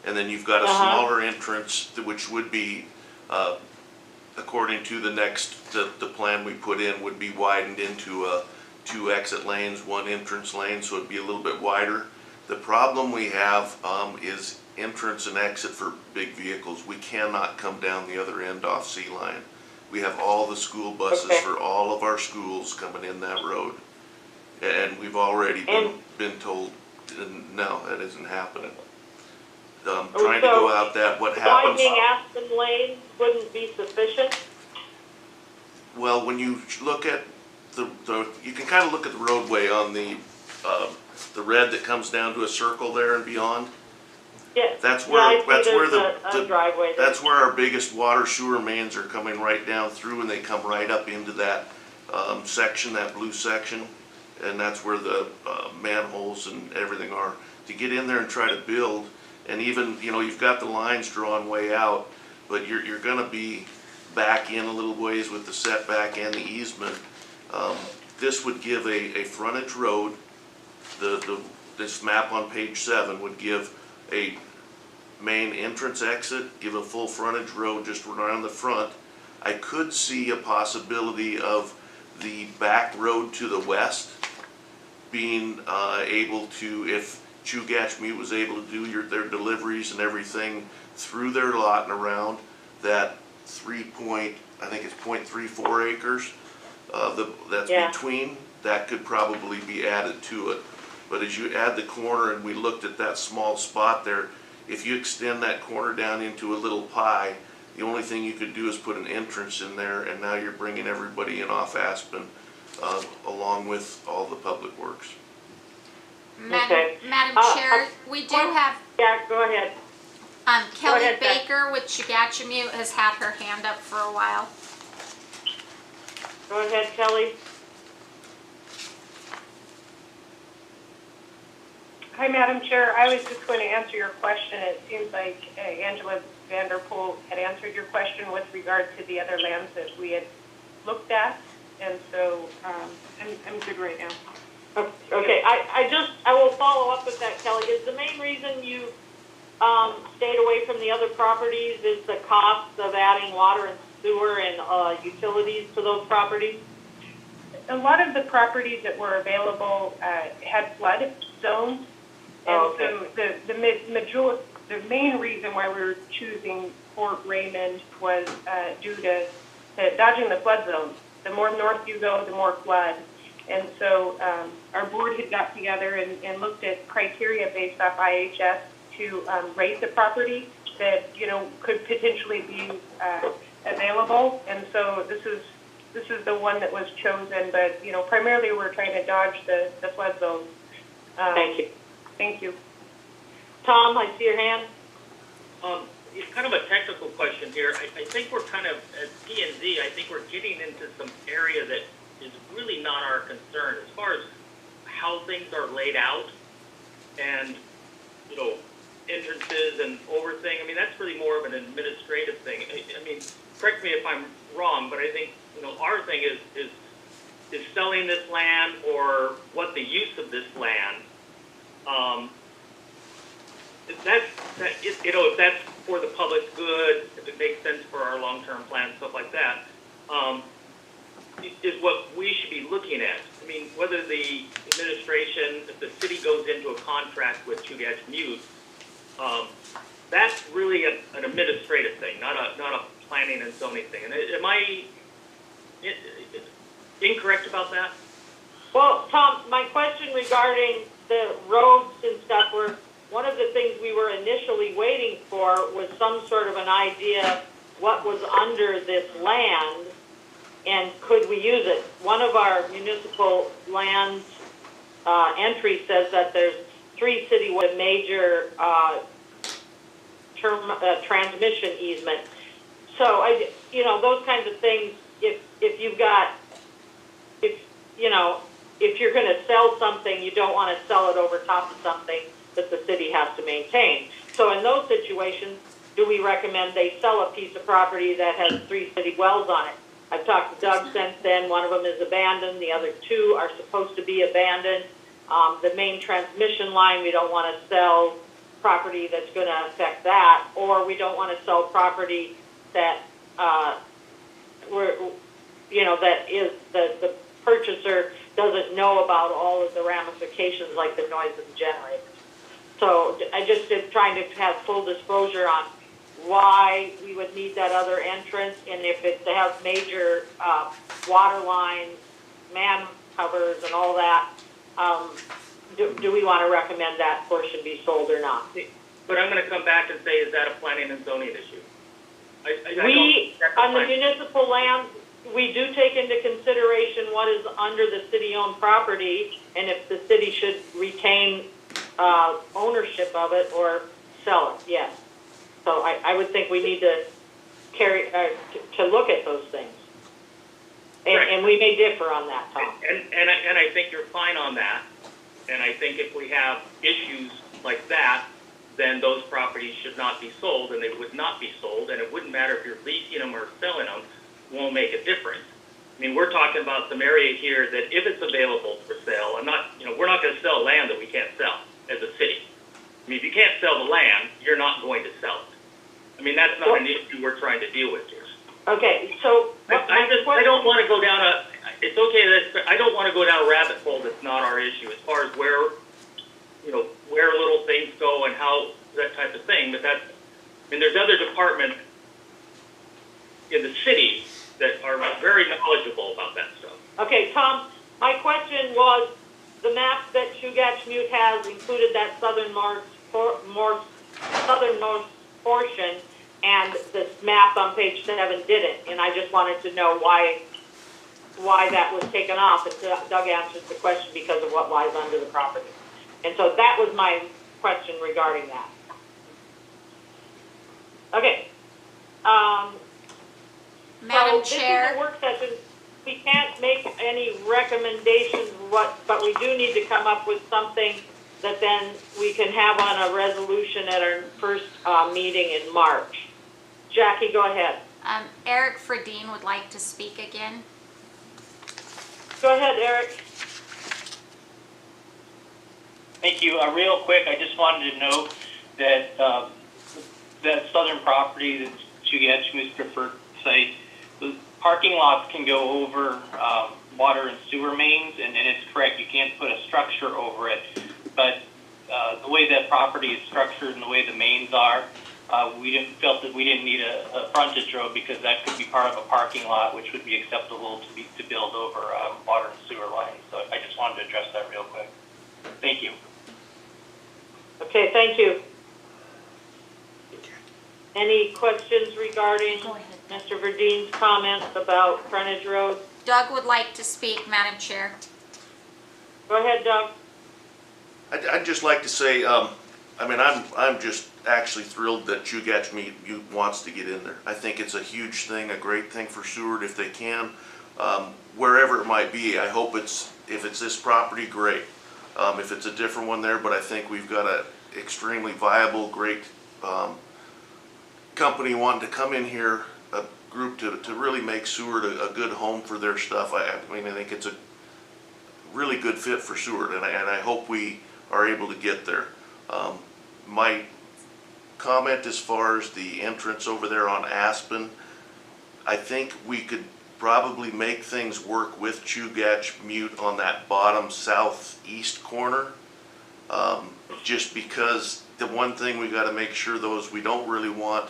and then you've got a smaller entrance which would be, according to the plan we put in, would be widened into two exit lanes, one entrance lane, so it'd be a little bit wider. The problem we have is entrance and exit for big vehicles. We cannot come down the other end off Sea Line. We have all the school buses for all of our schools coming in that road. And we've already been told, no, that isn't happening. Trying to go out that, what happens... Widening Aspen Lane wouldn't be sufficient? Well, when you look at you can kind of look at the roadway on the red that comes down to a circle there and beyond. Yeah. That's where the driveway. That's where our biggest water sewer mains are coming right down through, and they come right up into that section, that blue section, and that's where the manholes and everything are. To get in there and try to build, and even you've got the lines drawn way out, but you're going to be back in a little ways with the setback and the easement. This would give a frontage road. This map on page 7 would give a main entrance exit, give a full frontage road just around the front. I could see a possibility of the back road to the west being able to, if Chugach was able to do their deliveries and everything through their lot and around that I think it's 0.34 acres. That's between, that could probably be added to it. But as you add the corner, and we looked at that small spot there, if you extend that corner down into a little pie, the only thing you could do is put an entrance in there, and now you're bringing everybody in off Aspen, along with all the public works. Madam Chair, we do have... Yeah, go ahead. Kelly ahead, Beth. Baker with Chugachamute has had her hand up for a while. Go ahead, Kelly. Hi, Madam Chair. I was just going to answer your question. It seems like Angela Vanderpool had answered your question with regard to the other lands that we had looked at, and so I'm good right now. Okay, I will follow up with that, Kelly. Is the main reason you stayed away from the other properties is the cost of adding water and sewer and utilities to those properties? A lot of the properties that were available had flood zones, and so the main reason why we were choosing Fort Raymond was due to dodging the flood zones. The more north you go, the more flood. And so our board had got together and looked at criteria based off IHS to rate the property that could potentially be available. And so this is this is the one that was chosen, but, you know, primarily we're trying to dodge the flood zones. Thank you. Thank you. Tom, I see your hand. It's kind of a technical question here. I think we're kind of, as P and Z, I think we're getting into some area that is really not our concern as far as how things are laid out and, you know, entrances and overthing. I mean, that's really more of an administrative thing. I mean, correct me if I'm wrong, but I think, you know, our thing is selling this land or what the use of this land. If that's for the public good, if it makes sense for our long-term plan, stuff like that, is what we should be looking at. I mean, whether the administration, if the city goes into a contract with Chugach-Mute, that's really an administrative thing, not a planning and zoning thing. And am I incorrect about that? Well, Tom, my question regarding the roads and stuff were, one of the things we were initially waiting for was some sort of an idea what was under this land and could we use it. One of our municipal lands entry says that there's 3 city with a major transmission easement. So those kinds of things, if you've got, if you're going to sell something, you don't want to sell it over top of something that the city has to maintain. So in those situations, do we recommend they sell a piece of property that has 3 city wells on it? I've talked to Doug since then. One of them is abandoned. The other 2 are supposed to be abandoned. The main transmission line, we don't want to sell property that's going to affect that, or we don't want to sell property that that is the purchaser doesn't know about all of the ramifications, like the noise of the generator. So I just am trying to have full disclosure on why we would need that other entrance, and if it has major water lines, man covers, and all that, do we want to recommend that portion be sold or not? But I'm going to come back and say, is that a planning and zoning issue? On the municipal lands, we do take into consideration what is under the city-owned property, and if the city should retain ownership of it or sell it, yes. So I would think we need to to look at those things. And we may differ on that, Tom. And I think you're fine on that. And I think if we have issues like that, then those properties should not be sold, and they would not be sold, and it wouldn't matter if you're leasing them or selling them, won't make a difference. I mean, we're talking about some area here that if it's available for sale, we're not going to sell land that we can't sell as a city. I mean, if you can't sell the land, you're not going to sell it. I mean, that's not an issue we're trying to deal with here. Okay, so I don't want to go down it's okay, I don't want to go down a rabbit hole that's not our issue as far as where little things go and how, that type of thing, but there's other departments in the city that are very knowledgeable about that stuff. Okay, Tom, my question was, the map that Chugach-Mute has included that southernmost portion, and the map on page 7 didn't, and I just wanted to know why that was taken off, and Doug answered the question because of what lies under the property. And so that was my question regarding that. Okay. Madam so Chair. This is a work session. We can't make any recommendations, but we do need to come up with something that then we can have on a resolution at our first meeting in March. Jackie, go ahead. Eric Fradine would like to speak again. Go ahead, Eric. Thank you. Real quick, I just wanted to note that that southern property that's Chugach-Mute's preferred site, the parking lots can go over water and sewer mains, and it's correct, you can't put a structure over it. But the way that property is structured and the way the mains are, we felt that we didn't need a frontage road because that could be part of a parking lot, which would be acceptable to build over water and sewer lines. So I just wanted to address that real quick. Thank you. Okay, thank you. Any questions regarding Go ahead. Mr. Verdine's comments about frontage road? Doug would like to speak, Madam Chair. Go ahead, Doug. I'd just like to say, I'm just actually thrilled that Chugach Meat wants to get in there. I think it's a huge thing, a great thing for Seward if they can. Wherever it might be, I hope if it's this property, great. If it's a different one there, but I think we've got a extremely viable, great company wanting to come in here, a group to really make Seward a good home for their stuff. I think it's a really good fit for Seward, and I hope we are able to get there. My comment as far as the entrance over there on Aspen, I think we could probably make things work with Chugach Mute on that bottom southeast corner. Just because the one thing we got to make sure though is we don't really want,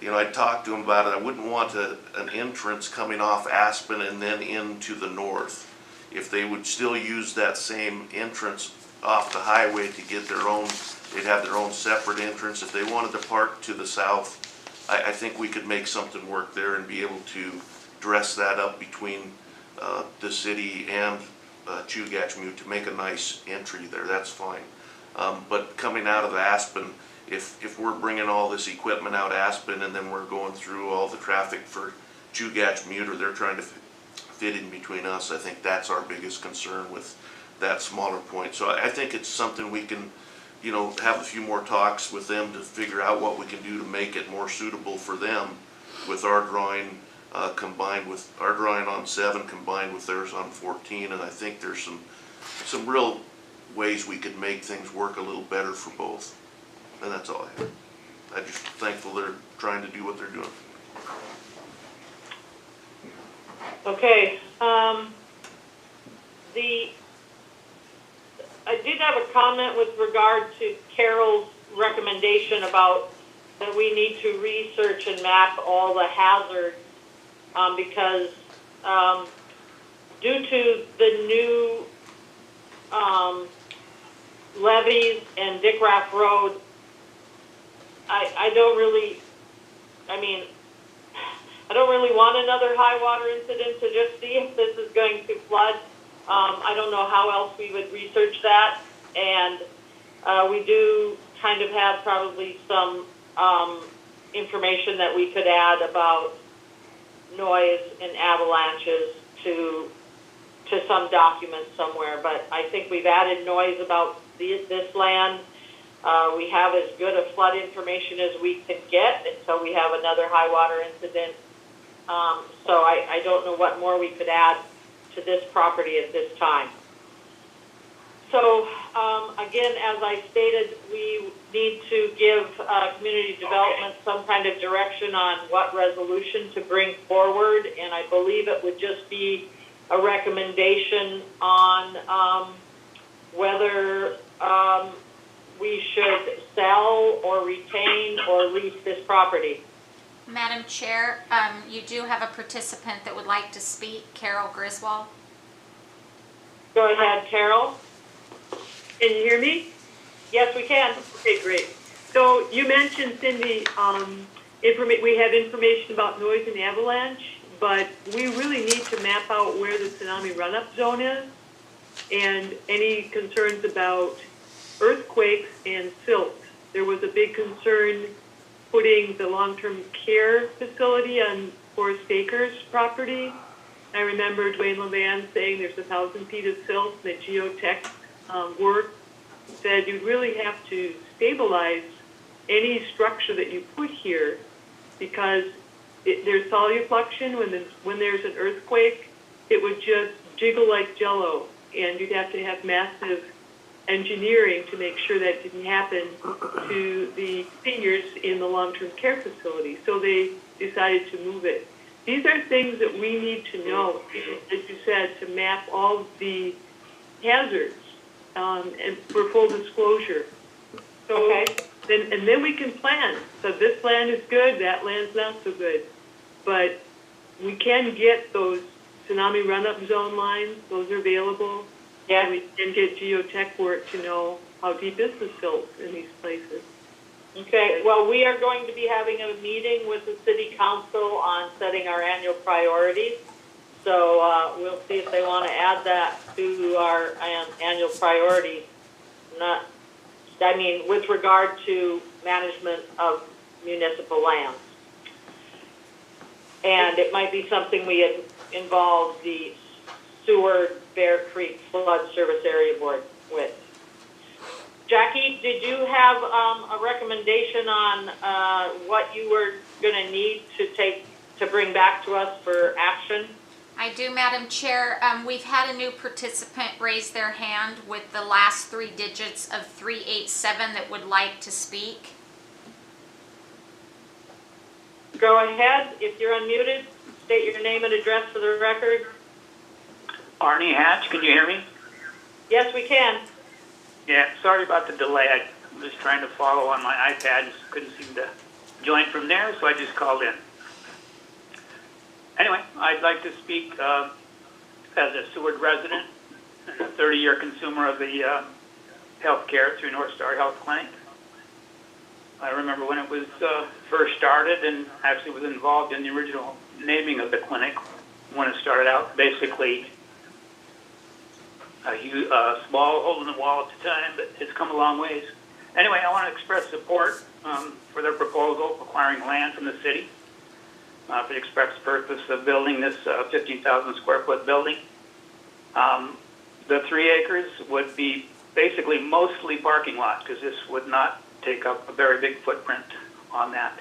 I talked to them about it, I wouldn't want an entrance coming off Aspen and then into the north. If they would still use that same entrance off the highway to get their own, they'd have their own separate entrance. If they wanted to park to the south, I think we could make something work there and be able to dress that up between the city and Chugach Mute to make a nice entry there. That's fine. But coming out of Aspen, if we're bringing all this equipment out Aspen and then we're going through all the traffic for Chugach Mute, or they're trying to fit in between us, I think that's our biggest concern with that smaller point. So I think it's something we can, have a few more talks with them to figure out what we can do to make it more suitable for them with our drawing combined with our drawing on 7 combined with theirs on 14. And I think there's some real ways we could make things work a little better for both. And that's all I have. I'm just thankful they're trying to do what they're doing. Okay, I did have a comment with regard to Carol's recommendation about that we need to research and map all the hazards because due to the new levees and Dick Raff Road, I don't really want another high water incident to just see if this is going to flood. I don't know how else we would research that, and we do kind of have probably some information that we could add about noise and avalanches to some document somewhere, but I think we've added noise about this land. We have as good a flood information as we can get until we have another high water incident. So I don't know what more we could add to this property at this time. So again, as I stated, we need to give community development some kind of direction on what resolution to bring forward, and I believe it would just be a recommendation on whether we should sell or retain or lease this property. Madam Chair, you do have a participant that would like to speak, Carol Griswold. Go ahead, Carol. Can you hear me? Yes, we can. Okay, great. So you mentioned, Cindy, we have information about noise and avalanche, but we really need to map out where the tsunami run-up zone is and any concerns about earthquakes and silt. There was a big concern putting the long-term care facility on Forest Acres property. I remember Dwayne Levan saying there's 1,000 feet of silt. The geotech work said you'd really have to stabilize any structure that you put here because there's solifluction. When there's an earthquake, it would just jiggle like jello, and you'd have to have massive engineering to make sure that didn't happen to the seniors in the long-term care facility. So they decided to move it. These are things that we need to know, as you said, to map all the hazards and for full disclosure. So okay. Then we can plan. So this land is good, that land's not so good. But we can get those tsunami run-up zone lines. Those are available. Yeah. And we can get geotech work to know how deep is the silt in these places. Okay, well, we are going to be having a meeting with the city council on setting our annual priorities. So, we'll see if they want to add that to our annual priorities. With regard to management of municipal lands. And it might be something we involve the Seward Bear Creek Flood Service Area Board with. Jackie, did you have a recommendation on what you were going to need to bring back to us for action? I do, Madam Chair. We've had a new participant raise their hand with the last 3 digits of 387 that would like to speak. Go ahead. If you're unmuted, state your name and address for the record. Arnie Hatch, can you hear me? Yes, we can. Yeah, sorry about the delay. I was trying to follow on my iPad, just couldn't seem to join from there, so I just called in. Anyway, I'd like to speak as a Seward resident and a 30-year consumer of the health care through North Star Health Clinic. I remember when it was first started and actually was involved in the original naming of the clinic when it started out. Basically, a small hole in the wall at the time, but it's come a long ways. Anyway, I want to express support for their proposal acquiring land from the city for the express purpose of building this 15,000 square foot building. The 3 acres would be basically mostly parking lot because this would not take up a very big footprint on that.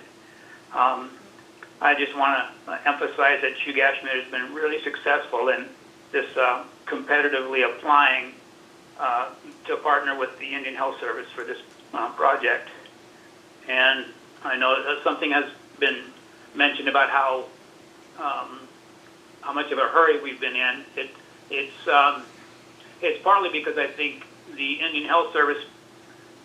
I just want to emphasize that Chugach has been really successful in this competitively applying to partner with the Indian Health Service for this project. And I know that something has been mentioned about how much of a hurry we've been in. It's partly because I think the Indian Health Service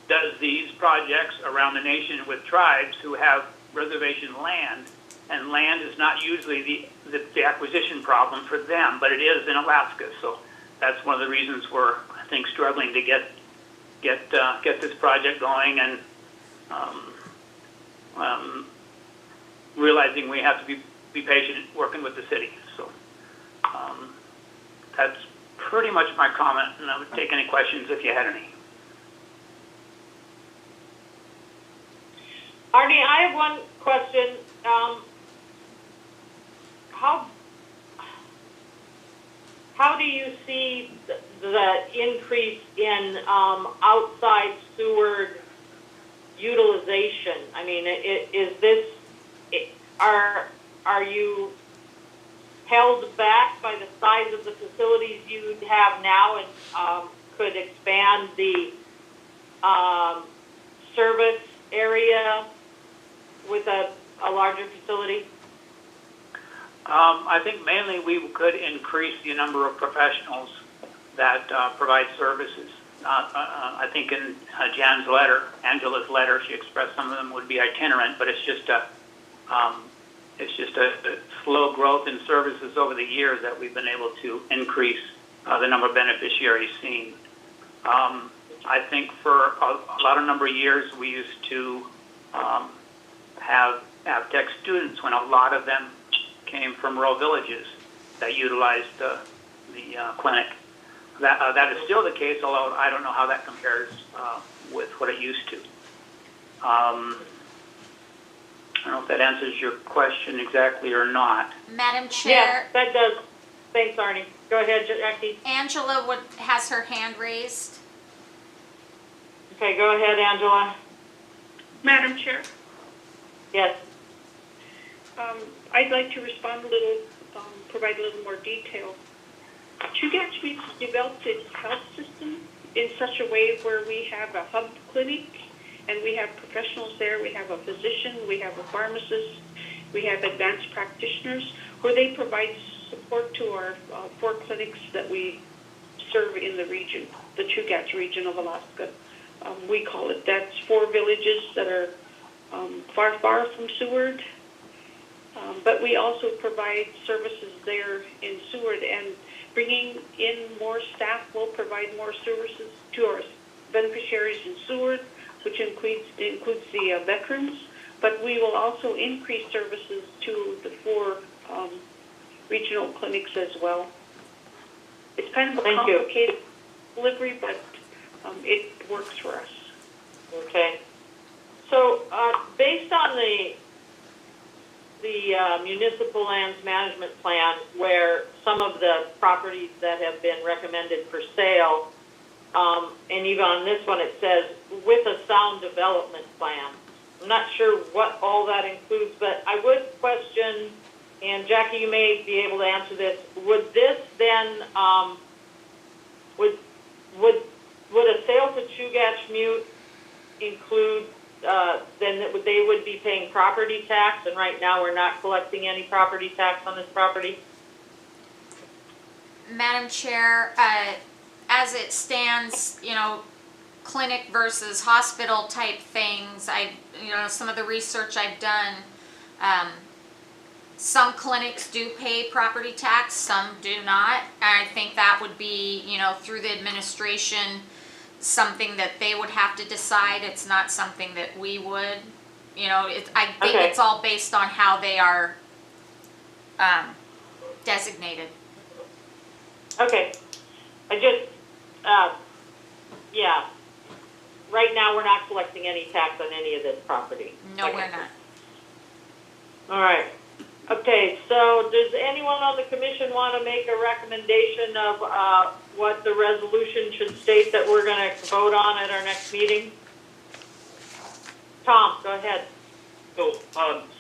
does these projects around the nation with tribes who have reservation land, and land is not usually the acquisition problem for them, but it is in Alaska. So that's one of the reasons we're, I think, struggling to get this project going, and realizing we have to be patient working with the city. So that's pretty much my comment, and I would take any questions if you had any. Arnie, I have one question. How do you see the increase in outside Seward utilization? I mean, are you held back by the size of the facilities you have now and could expand the service area with a larger facility? I think mainly we could increase the number of professionals that provide services. I think in Angela's letter, she expressed some of them would be itinerant, but it's just a slow growth in services over the years that we've been able to increase the number of beneficiaries seen. I think for a number of years we used to have AvTech students when a lot of them came from rural villages that utilized the clinic. That is still the case, although I don't know how that compares with what it used to. I don't know if that answers your question exactly or not. Madam Chair. Yes, that does. Thanks, Arnie. Go ahead, Jackie. Angela has her hand raised. Okay, go ahead, Angela. Madam Chair, Yes. I'd like to respond a little, provide a little more detail. Chugach has developed its health system in such a way where we have a hub clinic and we have professionals there. We have a physician, we have a pharmacist, we have advanced practitioners where they provide support to our 4 clinics that we serve in the region, the Chugach region of Alaska. We call it, that's 4 villages that are far from Seward. But we also provide services there in Seward, and bringing in more staff will provide more services to our beneficiaries in Seward, which includes the veterans, but we will also increase services to the 4 regional clinics as well. It's kind of a Thank you. complicated delivery, but it works for us. Okay. So, based on the municipal lands management plan, where some of the properties that have been recommended for sale, and even on this one it says, with a sound development plan. I'm not sure what all that includes, but I would question, and Jackie, you may be able to answer this, would this then, would a sale to Chugach include, then they would be paying property tax, and right now we're not collecting any property tax on this property? Madam Chair, as it stands, you know, clinic versus hospital type things, some of the research I've done, some clinics do pay property tax, some do not. And I think that would be, you know, through the administration, something that they would have to decide. It's not something that we would, you know, I think Okay. it's all based on how they are designated. Okay, I just, yeah, right now we're not collecting any tax on any of this property. No, Okay. we're not. All right, okay, so does anyone on the commission want to make a recommendation of, what the resolution should state that we're gonna vote on at our next meeting? Tom, go ahead. So,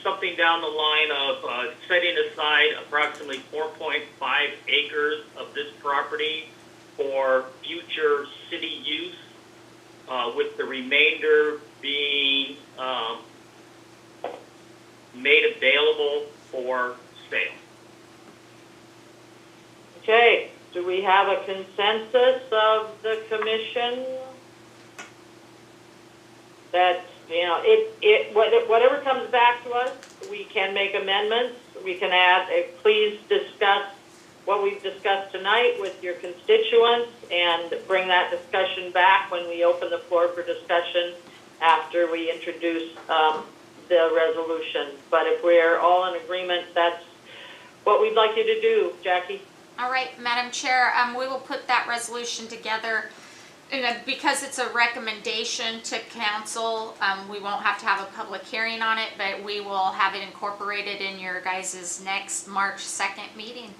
something down the line of setting aside approximately 4.5 acres of this property for future city use, with the remainder being made available for sale. Okay, do we have a consensus of the commission that, you know, whatever comes back to us, we can make amendments, we can add, please discuss what we've discussed tonight with your constituents and bring that discussion back when we open the floor for discussion after we introduce the resolution. But if we're all in agreement, that's what we'd like you to do, Jackie. All right, Madam Chair, we will put that resolution together. And because it's a recommendation to council, we won't have to have a public hearing on it, but we will have it incorporated in your guys' next March 2nd meeting.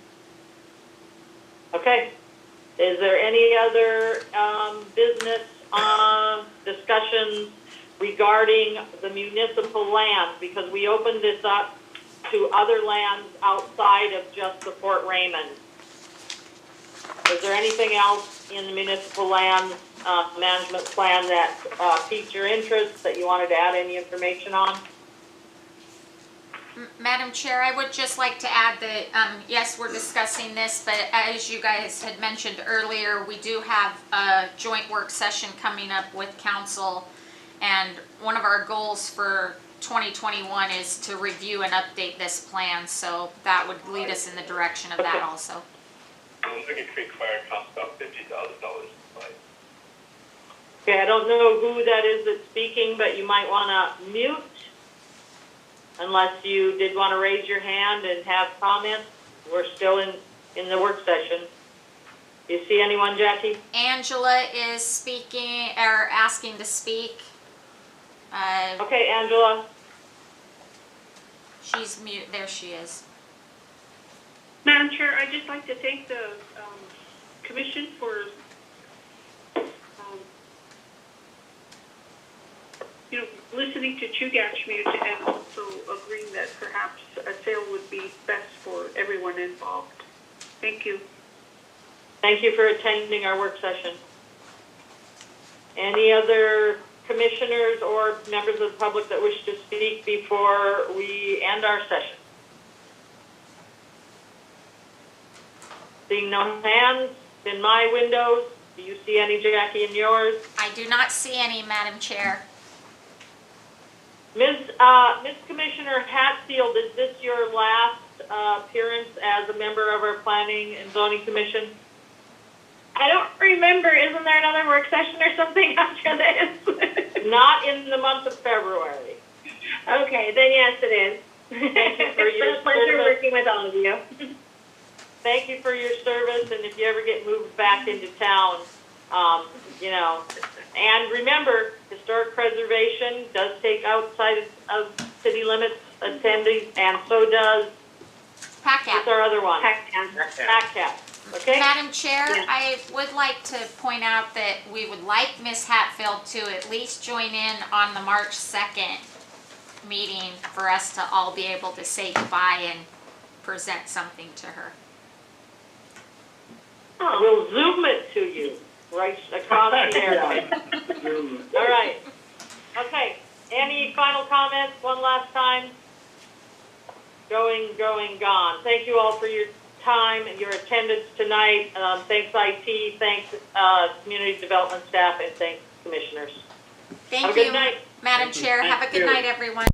Okay. Is there any other business discussions regarding the municipal lands? Because we opened this up to other lands outside of just the Fort Raymond. Is there anything else in the municipal land management plan that piqued your interest that you wanted to add any information on? Madam Chair, I would just like to add that, yes, we're discussing this, but as you guys had mentioned earlier, we do have a joint work session coming up with council, and one of our goals for 2021 is to review and update this plan, so that would lead us in the direction of that also. Looking Creek Fire costs about $50,000 to buy. Okay, I don't know who that is that's speaking, but you might want to mute unless you did want to raise your hand and have comments. We're still in the work session. You see anyone, Jackie? Angela is speaking, or asking to speak. Okay, Angela. She's mute, there she is. Madam Chair, I'd just like to thank the commission for, listening to Chugach and also agreeing that perhaps a sale would be best for everyone involved. Thank you. Thank you for attending our work session. Any other commissioners or members of the public that wish to speak before we end our session? Seeing no hands in my windows. Do you see any, Jackie, in yours? I do not see any, Madam Chair. Ms. Commissioner Hatfield, is this your last appearance as a member of our Planning and Zoning Commission? I don't remember. Isn't there another work session or something after this? not in the month of February. Okay, then yes, it is. Thank you for It's your been a pleasure service. working with all of you. Thank you for your service, and if you ever get moved back into town, you know, and remember, historic preservation does take outside of city limits attending, and so does, what's PACAP. our other one? PACAP. PACCAP, okay? Madam Chair, Yeah. I would like to point out that we would like Ms. Hatfield to at least join in on the March 2nd meeting for us to all be able to say goodbye and present something to her. We'll Zoom it to you, right across the area. All right. Okay, any final comments, one last time? Going, gone. Thank you all for your time and your attendance tonight. Thanks IT, thanks community development staff, and thanks commissioners. Thank Have a good you, night. Madam Chair. Have a good night, everyone.